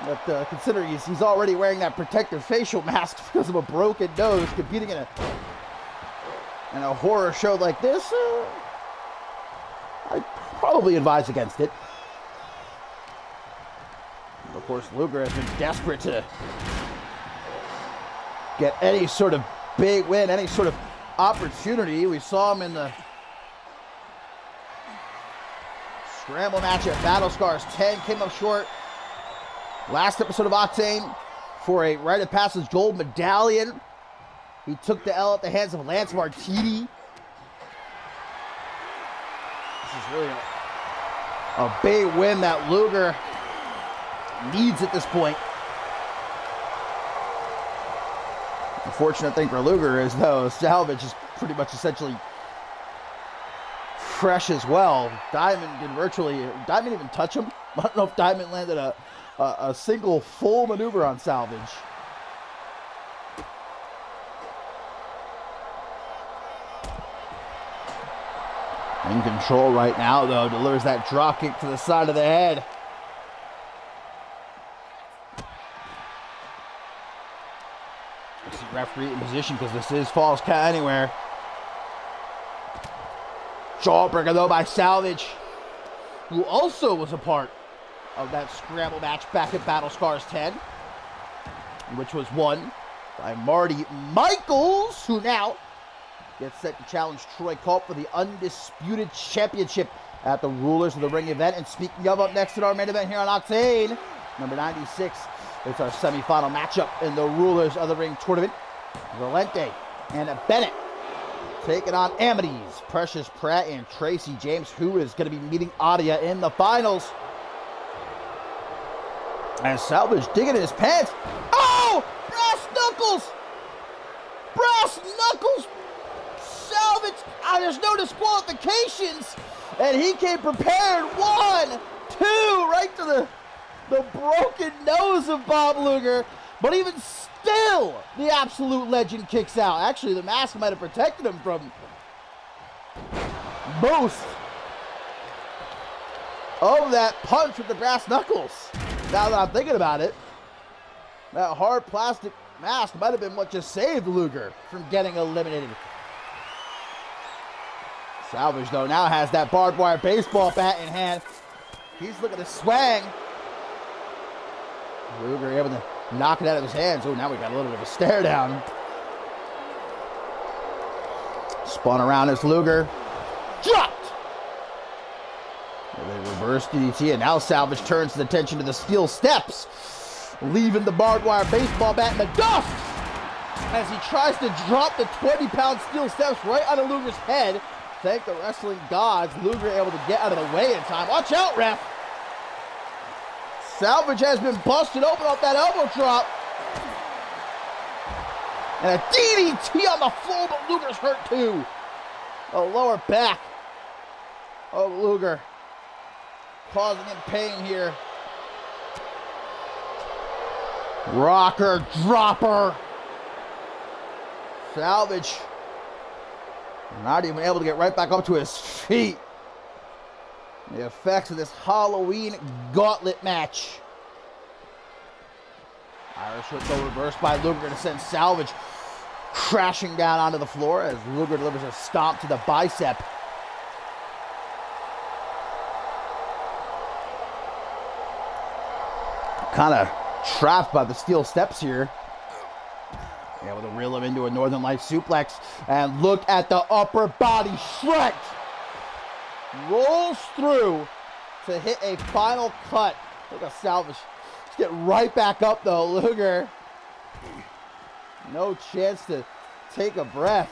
But considering he's already wearing that protective facial mask because of a broken nose, competing in a horror show like this, I'd probably advise against it. Of course, Luger has been desperate to get any sort of big win, any sort of opportunity. We saw him in the scramble match at Battle Scars 10, came up short. Last episode of Octane for a rite of passage gold medallion. He took the L at the hands of Lance Martini. This is really a big win that Luger needs at this point. The fortunate thing for Luger is, though, Salvage is pretty much essentially fresh as well. Diamond didn't even touch him. I don't know if Diamond landed a single full maneuver on Salvage. In control right now, though. Delivers that drop kick to the side of the head. Let's see referee in position because this is Falls Count Anywhere. Jawbreaker, though, by Salvage, who also was a part of that scramble match back at Battle Scars 10, which was won by Marty Michaels, who now gets set to challenge Troy Culp for the Undisputed Championship at the Rulers of the Ring event. And speaking of, up next in our main event here on Octane, number 96, it's our semifinal matchup in the Rulers of the Ring tournament. Valente and Bennett taking on Amities, Precious Pratt, and Tracy James, who is going to be meeting Adia in the finals. And Salvage digging in his pants. Oh! Brass Knuckles! Brass Knuckles! Salvage! There's no disqualifications! And he came prepared. 1, 2, right to the broken nose of Bob Luger. But even still, the absolute legend kicks out. Actually, the mask might have protected him from most of that punch with the brass knuckles. Now that I'm thinking about it, that hard plastic mask might have been what just saved Luger from getting eliminated. Salvage, though, now has that barbed wire baseball bat in hand. He's looking to swing. Luger able to knock it out of his hands. Oh, now we got a little bit of a stare down. Spun around as Luger dropped. They reverse DDT, and now Salvage turns his attention to the steel steps, leaving the barbed wire baseball bat in the dust as he tries to drop the 20-pound steel steps right onto Luger's head. Thank the wrestling gods, Luger able to get out of the way in time. Watch out, ref! Salvage has been busted open off that elbow drop. And a DDT on the floor, but Luger's hurt too. The lower back of Luger causing him pain here. Rocker dropper. Salvage not even able to get right back up to his feet. The effects of this Halloween gauntlet match. Irish whip though reversed by Luger to send Salvage crashing down onto the floor as Luger delivers a stomp to the bicep. Kind of trapped by the steel steps here. Able to reel him into a Northern Light suplex. And look at the upper body shred. Rolls through to hit a final cut. Look at Salvage. Let's get right back up though. Luger. No chance to take a breath.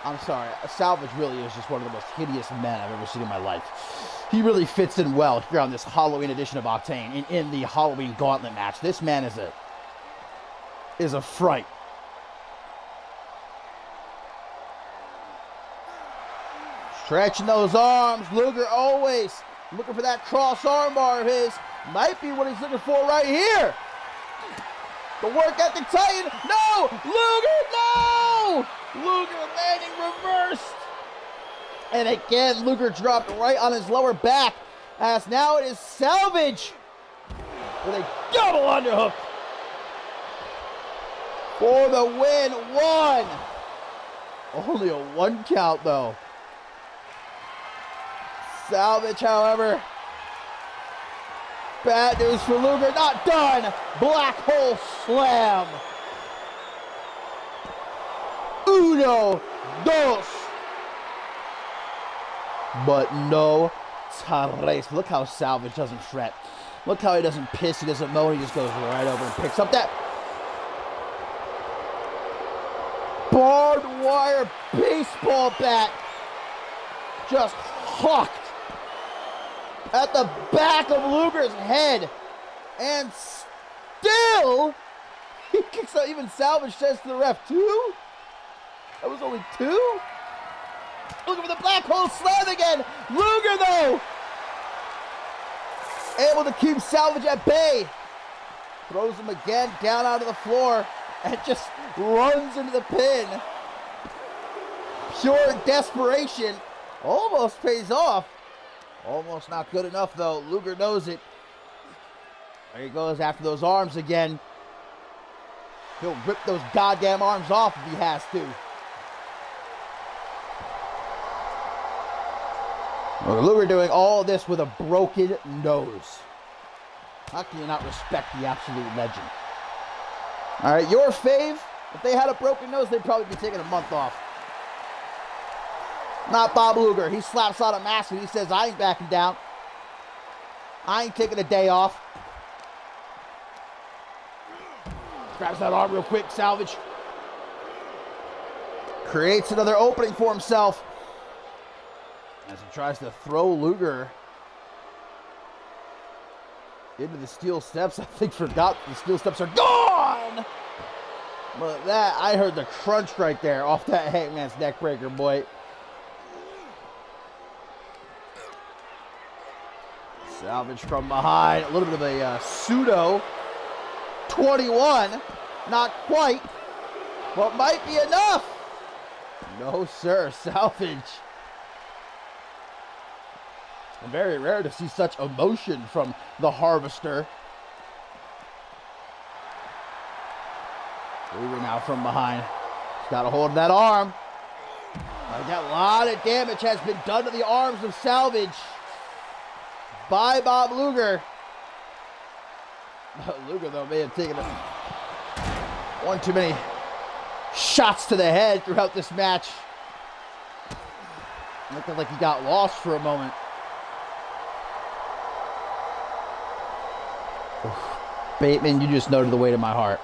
I'm sorry. Salvage really is just one of the most hideous men I've ever seen in my life. He really fits in well here on this Halloween edition of Octane and in the Halloween gauntlet match. This man is a fright. Stretching those arms. Luger always looking for that cross armbar of his. Might be what he's looking for right here. The work ethic Titan. No! Luger, no! Luger landing reversed. And again, Luger dropped right on his lower back. As now it is Salvage with a double underhook for the win. 1. Only a 1 count though. Salvage, however, bad news for Luger. Not done. Black hole slam. 1, 2. But no tres. Look how Salvage doesn't fret. Look how he doesn't piss. He doesn't moan. He just goes right over and picks up that barbed wire baseball bat. Just hucked at the back of Luger's head. And still, he kicks out. Even Salvage says to the ref, 2? That was only 2? Looking for the black hole slam again. Luger, though, able to keep Salvage at bay. Throws him again down onto the floor and just runs into the pin. pure desperation. Almost pays off. Almost not good enough, though. Luger knows it. There he goes after those arms again. He'll rip those goddamn arms off if he has to. Well, Luger doing all this with a broken nose. How can you not respect the absolute legend? All right, your fave, if they had a broken nose, they'd probably be taking a month off. Not Bob Luger. He slaps on a mask and he says, I ain't backing down. I ain't taking a day off. Grabs that arm real quick, salvage. Creates another opening for himself as he tries to throw Luger into the steel steps. I think forgot the steel steps are gone. But that, I heard the crunch right there off that Hangman's neck breaker, boy. Salvage from behind. A little bit of a pseudo 21. Not quite, but might be enough. No, sir. Salvage. Very rare to see such emotion from the Harvester. Luger now from behind. He's got a hold of that arm. A lot of damage has been done to the arms of Salvage by Bob Luger. Luger, though, may have taken one too many shots to the head throughout this match. Looked like he got lost for a moment. Bateman, you just know to the weight of my heart.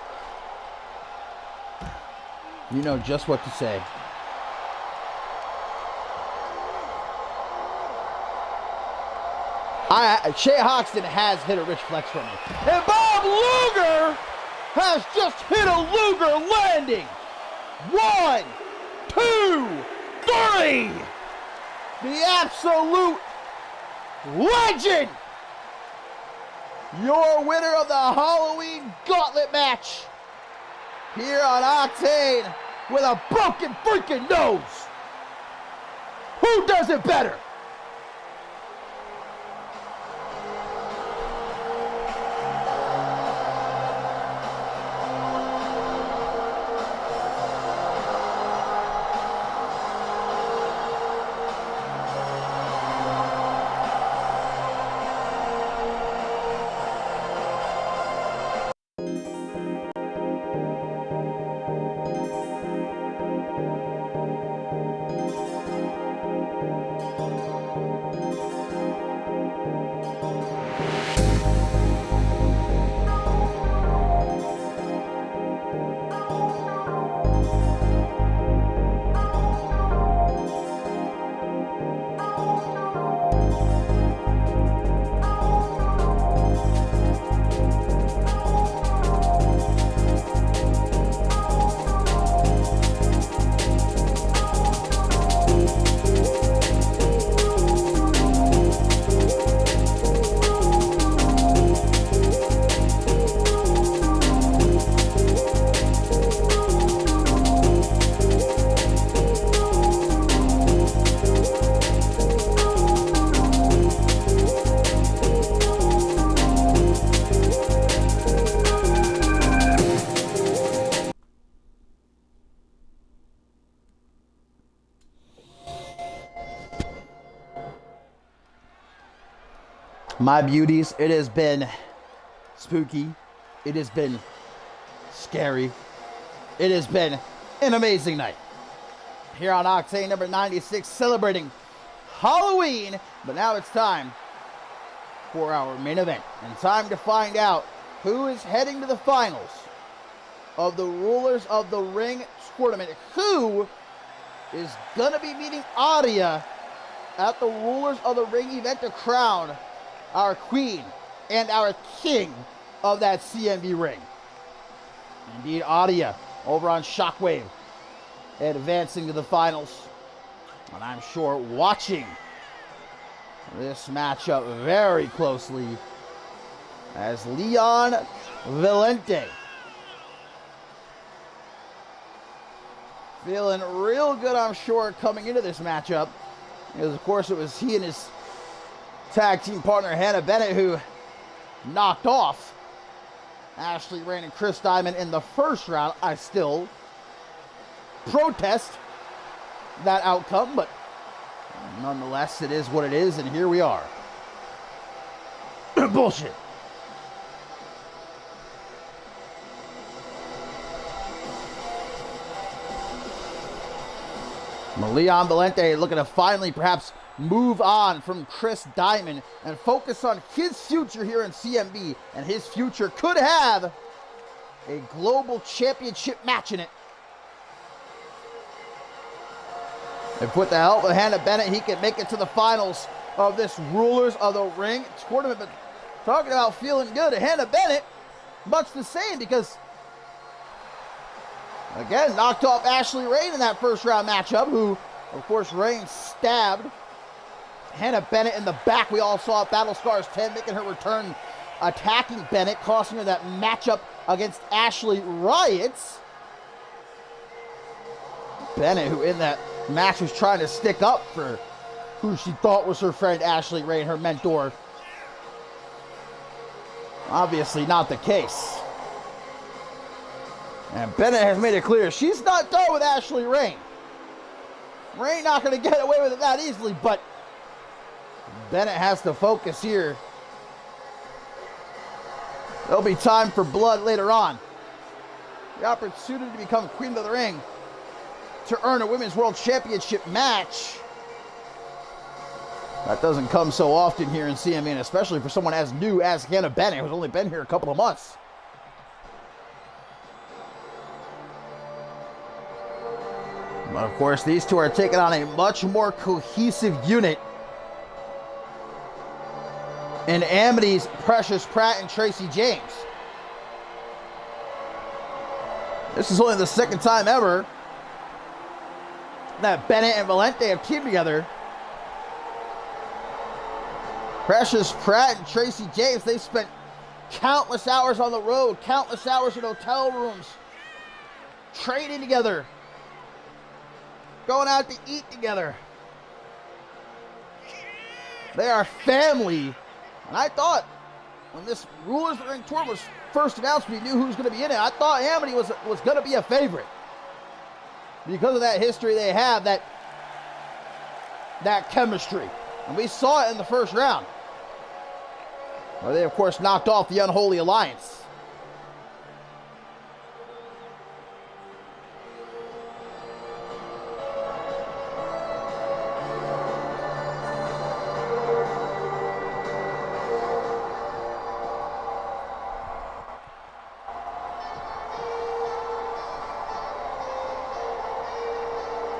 You know just what to say. Shea Hoxton has hit a rich flex for me. And Bob Luger has just hit a Luger landing. 1, 2, 3. The absolute legend. Your winner of the Halloween Gauntlet match here on Octane with a broken freaking nose. Who does it better? My beauties, it has been spooky. It has been scary. It has been an amazing night. Here on Octane number 96, celebrating Halloween. But now it's time for our main event. And time to find out who is heading to the finals of the Rulers of the Ring tournament. Who is going to be meeting Adia at the Rulers of the Ring event to crown our queen and our king of that CMV ring. Indeed, Adia over on Shockwave, advancing to the finals. And I'm sure watching this matchup very closely as Leon Valente Feeling real good, I'm sure, coming into this matchup. Because, of course, it was he and his tag team partner, Hannah Bennett, who knocked off Ashley Rain and Chris Diamond in the first round. I still protest that outcome, but nonetheless, it is what it is, and here we are. Bullshit. Leon Valente looking to finally perhaps move on from Chris Diamond and focus on his future here in CMV, and his future could have a global championship match in it. If with the help of Hannah Bennett, he can make it to the finals of this Rulers of the Ring tournament. But talking about feeling good, Hannah Bennett, much the same, because again, knocked off Ashley Rain in that first round matchup, who, of course, Rain stabbed Hannah Bennett in the back. We all saw Battle Scars 10 making her return, attacking Bennett, costing her that matchup against Ashley Riots. Bennett, who in that match was trying to stick up for who she thought was her friend Ashley Rain, her mentor. Obviously not the case. And Bennett has made it clear she's not done with Ashley Rain. Rain not going to get away with it that easily, but Bennett has to focus here. There'll be time for blood later on. The opportunity to become Queen of the Ring, to earn a Women's World Championship match. That doesn't come so often here in CMV, and especially for someone as new as Hannah Bennett, who's only been here a couple of months. But of course, these two are taking on a much more cohesive unit in Amity's Precious Pratt and Tracy James. This is only the second time ever that Bennett and Valente have teamed together. Precious Pratt and Tracy James, they spent countless hours on the road, countless hours in hotel rooms, training together, going out to eat together. They are family. And I thought when this Rulers of the Ring tour was first announced, we knew who was going to be in it. I thought Amity was going to be a favorite because of that history they have, that chemistry. And we saw it in the first round, where they, of course, knocked off the Unholy Alliance.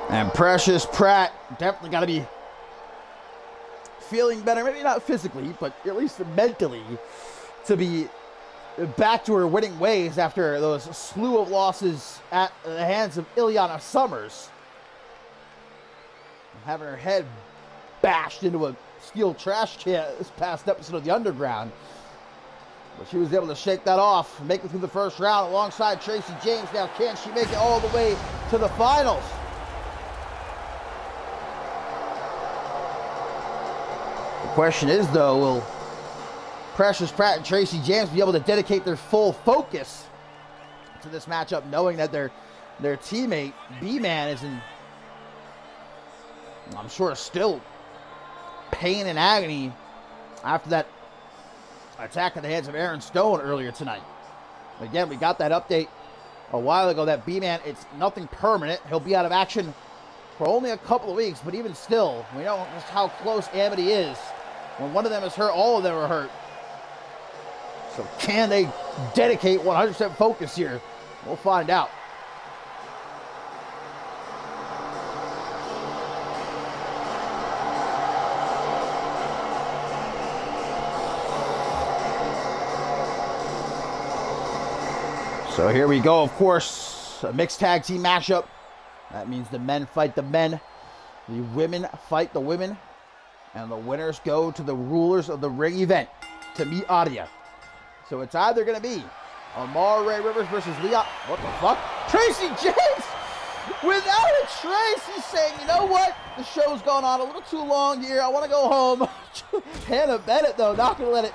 And Precious Pratt definitely got to be feeling better, maybe not physically, but at least mentally, to be back to her winning ways after those slew of losses at the hands of Ileana Summers. Having her head bashed into a steel trash can this past episode of The Underground. But she was able to shake that off, make it through the first round alongside Tracy James. Now, can she make it all the way to the finals? The question is, though, will Precious Pratt and Tracy James be able to dedicate their full focus to this matchup, knowing that their teammate, B-Man, is in, I'm sure, still pain and agony after that attack at the hands of Aaron Stone earlier tonight. Again, we got that update a while ago that B-Man, it's nothing permanent. He'll be out of action for only a couple of weeks, but even still, we know just how close Amity is. When one of them is hurt, all of them are hurt. So can they dedicate 100% focus here? We'll find out. So here we go, of course, a mixed tag team matchup. That means the men fight the men, the women fight the women, and the winners go to the Rulers of the Ring event to meet Adia. So it's either going to be Amar Ray Rivers versus Leon. What the fuck? Tracy James! Without a trace, he's saying, you know what? The show's gone on a little too long here. I want to go home. Hannah Bennett, though, not going to let it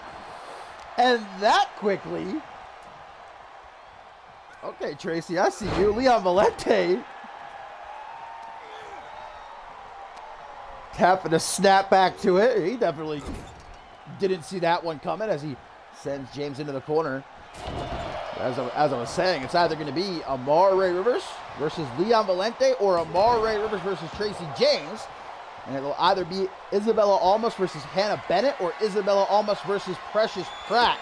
end that quickly. Okay, Tracy, I see you. Leon Valente. Tapping a snap back to it. He definitely didn't see that one coming as he sends James into the corner. As I was saying, it's either going to be Amar Ray Rivers versus Leon Valente or Amar Ray Rivers versus Tracy James. And it'll either be Isabella Almas versus Hannah Bennett or Isabella Almas versus Precious Pratt.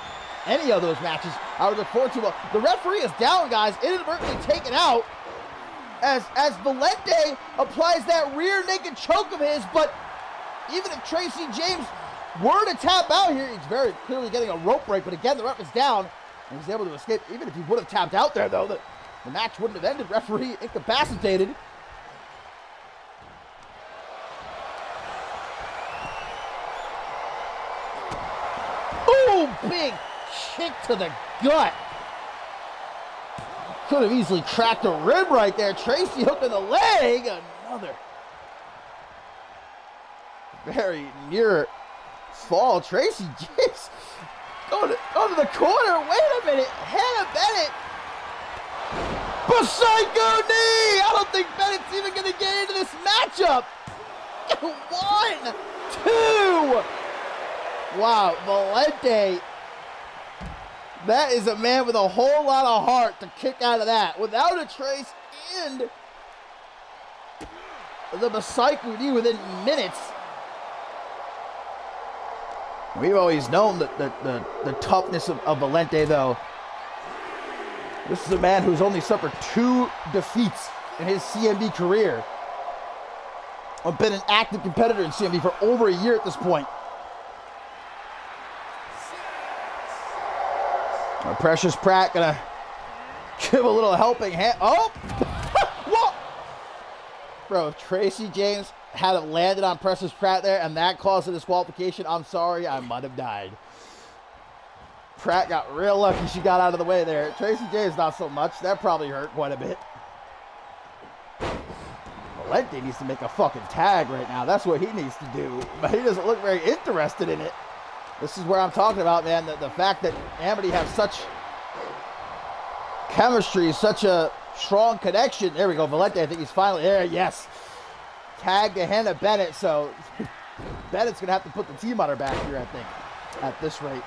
Any of those matches I would look forward to. Well, the referee is down, guys, inadvertently taken out as Valente applies that rear naked choke of his. But even if Tracy James were to tap out here, he's very clearly getting a rope break. But again, the ref is down and he's able to escape. Even if he would have tapped out there, though, the match wouldn't have ended. Referee incapacitated. Ooh, big kick to the gut. Could have easily cracked a rib right there. Tracy hook in the leg. Another very near fall. Tracy James going to the corner. Wait a minute. Hannah Bennett. Psycho knee. I don't think Bennett's even going to get into this matchup. 1, 2. Wow, Valente. That is a man with a whole lot of heart to kick out of that. Without a trace and the Psycho knee within minutes. We've always known the toughness of Valente, though. This is a man who's only suffered 2 defeats in his CMV career. I've been an active competitor in CMV for over a year at this point. Precious Pratt gonna give a little helping hand. Oh! Whoa! Bro, if Tracy James had it landed on Precious Pratt there and that caused a disqualification, I'm sorry, I might have died. Pratt got real lucky she got out of the way there. Tracy James not so much. That probably hurt quite a bit. Valente needs to make a fucking tag right now. That's what he needs to do. But he doesn't look very interested in it. This is where I'm talking about, man. The fact that Amity have such chemistry, such a strong connection. There we go. Valente, I think he's finally there. Yes. Tag to Hannah Bennett. So Bennett's going to have to put the team on her back here, I think, at this rate.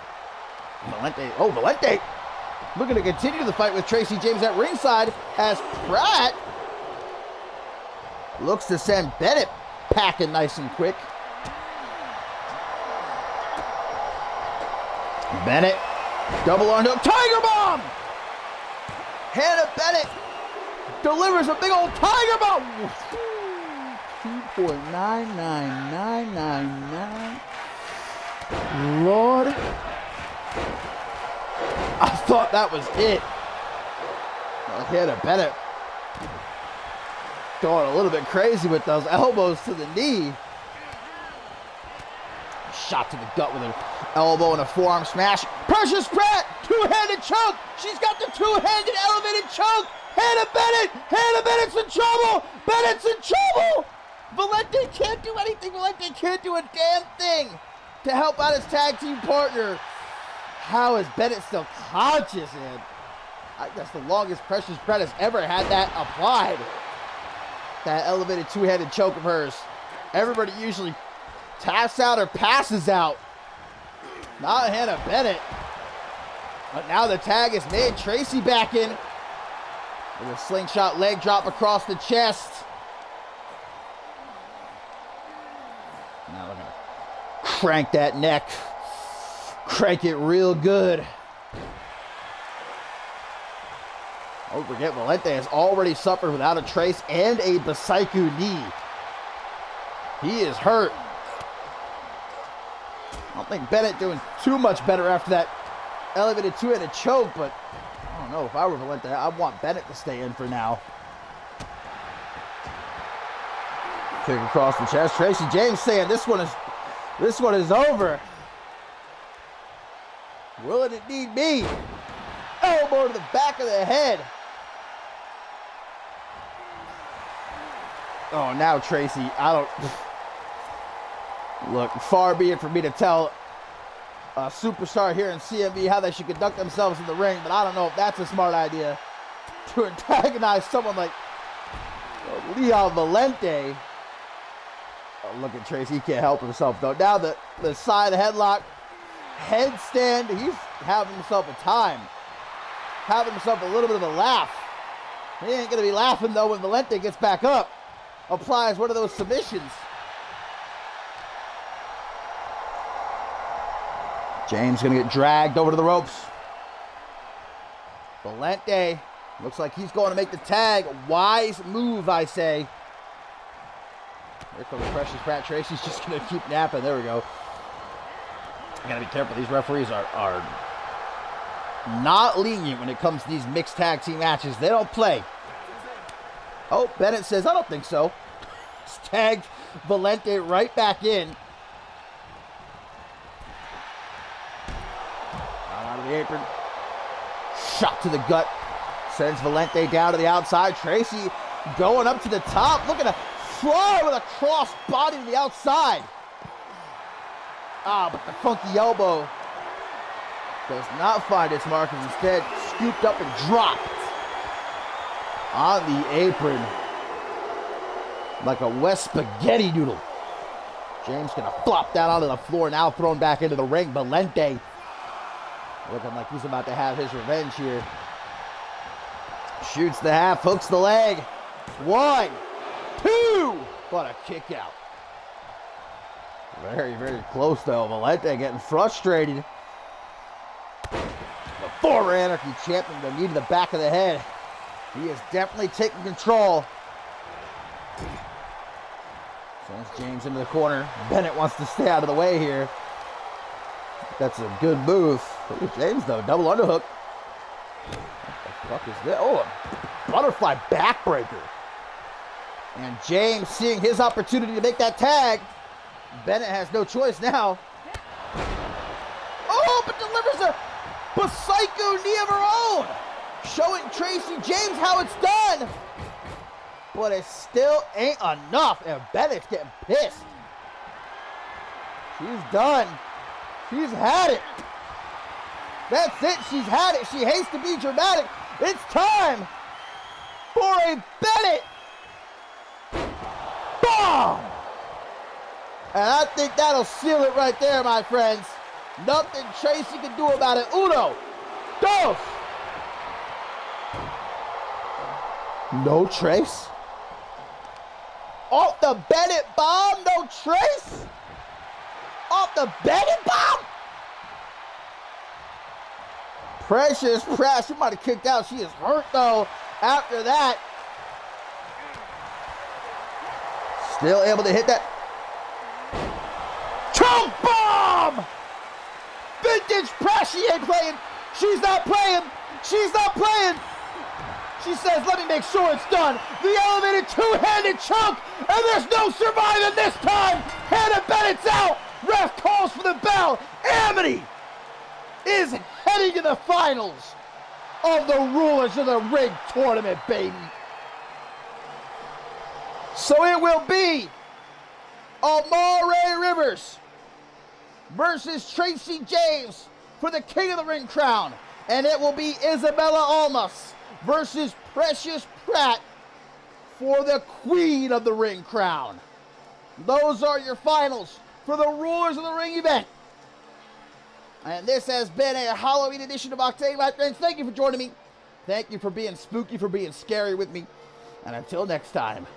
Valente. Oh, Valente looking to continue the fight with Tracy James at ringside as Pratt looks to send Bennett packing nice and quick. Bennett, double arm hook, Tiger Bomb! Hannah Bennett delivers a big old Tiger Bomb! 2.99999. Lord. I thought that was it. Hannah Bennett going a little bit crazy with those elbows to the knee. Shot to the gut with an elbow and a forearm smash. Precious Pratt, two-handed choke. She's got the two-handed elevated choke. Hannah Bennett's in trouble. Bennett's in trouble. Valente can't do anything. Valente can't do a damn thing to help out his tag team partner. How is Bennett still conscious? And I guess the longest Precious Pratt has ever had that applied. That elevated two-handed choke of hers. Everybody usually taps out or passes out. Not Hannah Bennett. But now the tag is made. Tracy back in. With a slingshot leg drop across the chest. Now we're going to crank that neck. Crank it real good. Don't forget, Valente has already suffered without a trace and a Basaiku knee. He is hurt. I don't think Bennett doing too much better after that elevated two-handed choke, but I don't know. If I were Valente, I want Bennett to stay in for now. Kick across the chest. Tracy James saying this one is over. Will it need me? Elbow to the back of the head. Oh, now Tracy, I don't... Look, far be it for me to tell a superstar here in CMV how they should conduct themselves in the ring, but I don't know if that's a smart idea to antagonize someone like Leon Valente. Oh, look at Tracy, he can't help himself though. Now the side headlock, headstand, he's having himself a time. Having himself a little bit of a laugh. He ain't gonna be laughing though when Valente gets back up. Applies one of those submissions. James gonna get dragged over to the ropes. Valente looks like he's going to make the tag. Wise move, I say. Here comes Precious Pratt. Tracy's just gonna keep napping. There we go. I gotta be careful. These referees are not lenient when it comes to these mixed tag team matches. They don't play. Oh, Bennett says, I don't think so. He's tagged Valente right back in. Out of the apron. Shot to the gut. Sends Valente down to the outside. Tracy going up to the top. Looking to fly with a cross body to the outside. Ah, but the funky elbow does not find its mark, and instead scooped up and dropped on the apron like a West spaghetti noodle. James gonna flop down onto the floor, now thrown back into the ring. Valente looking like he's about to have his revenge here. Shoots the half, hooks the leg. 1, 2, what a kick out. Very, very close though. Valente getting frustrated. The former Anarchy champion, the knee to the back of the head. He is definitely taking control. Sends James into the corner. Bennett wants to stay out of the way here. That's a good move. Look at James though, double underhook. What the fuck is that? Oh, a butterfly backbreaker. And James seeing his opportunity to make that tag. Bennett has no choice now. Oh, but delivers a Psycho knee of her own. Showing Tracy James how it's done. But it still ain't enough. And Bennett's getting pissed. She's done. She's had it. That's it. She's had it. She hates to be dramatic. It's time for a Bennett bomb. And I think that'll seal it right there, my friends. Nothing Tracy can do about it. Uno, dos. No trace. Off the Bennett bomb, no trace. Off the Bennett bomb. Precious Pratt, she might have kicked out. She is hurt though after that. Still able to hit that. Choke bomb! Vintage Pratt, she ain't playing. She's not playing. She's not playing. She says, let me make sure it's done. The elevated two-handed choke, and there's no surviving this time. Hannah Bennett's out. Ref calls for the bell. Amity is heading to the finals of the Rulers of the Ring tournament, baby. So it will be Amare Rivers versus Tracy James for the King of the Ring crown. And it will be Isabella Almas versus Precious Pratt for the Queen of the Ring crown. Those are your finals for the Rulers of the Ring event. And this has been a Halloween edition of Octane, my friends. Thank you for joining me. Thank you for being spooky, for being scary with me. And until next time,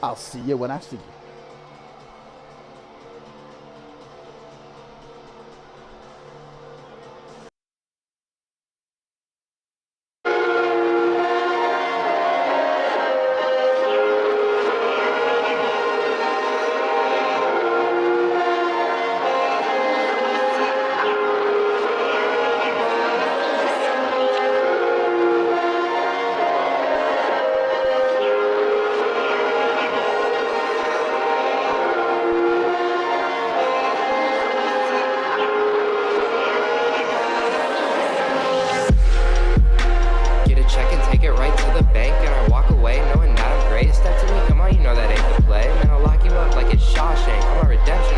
I'll see you when I see you. know that ain't the play. Man, I'll lock you up like it's Shawshank. I'm a redemption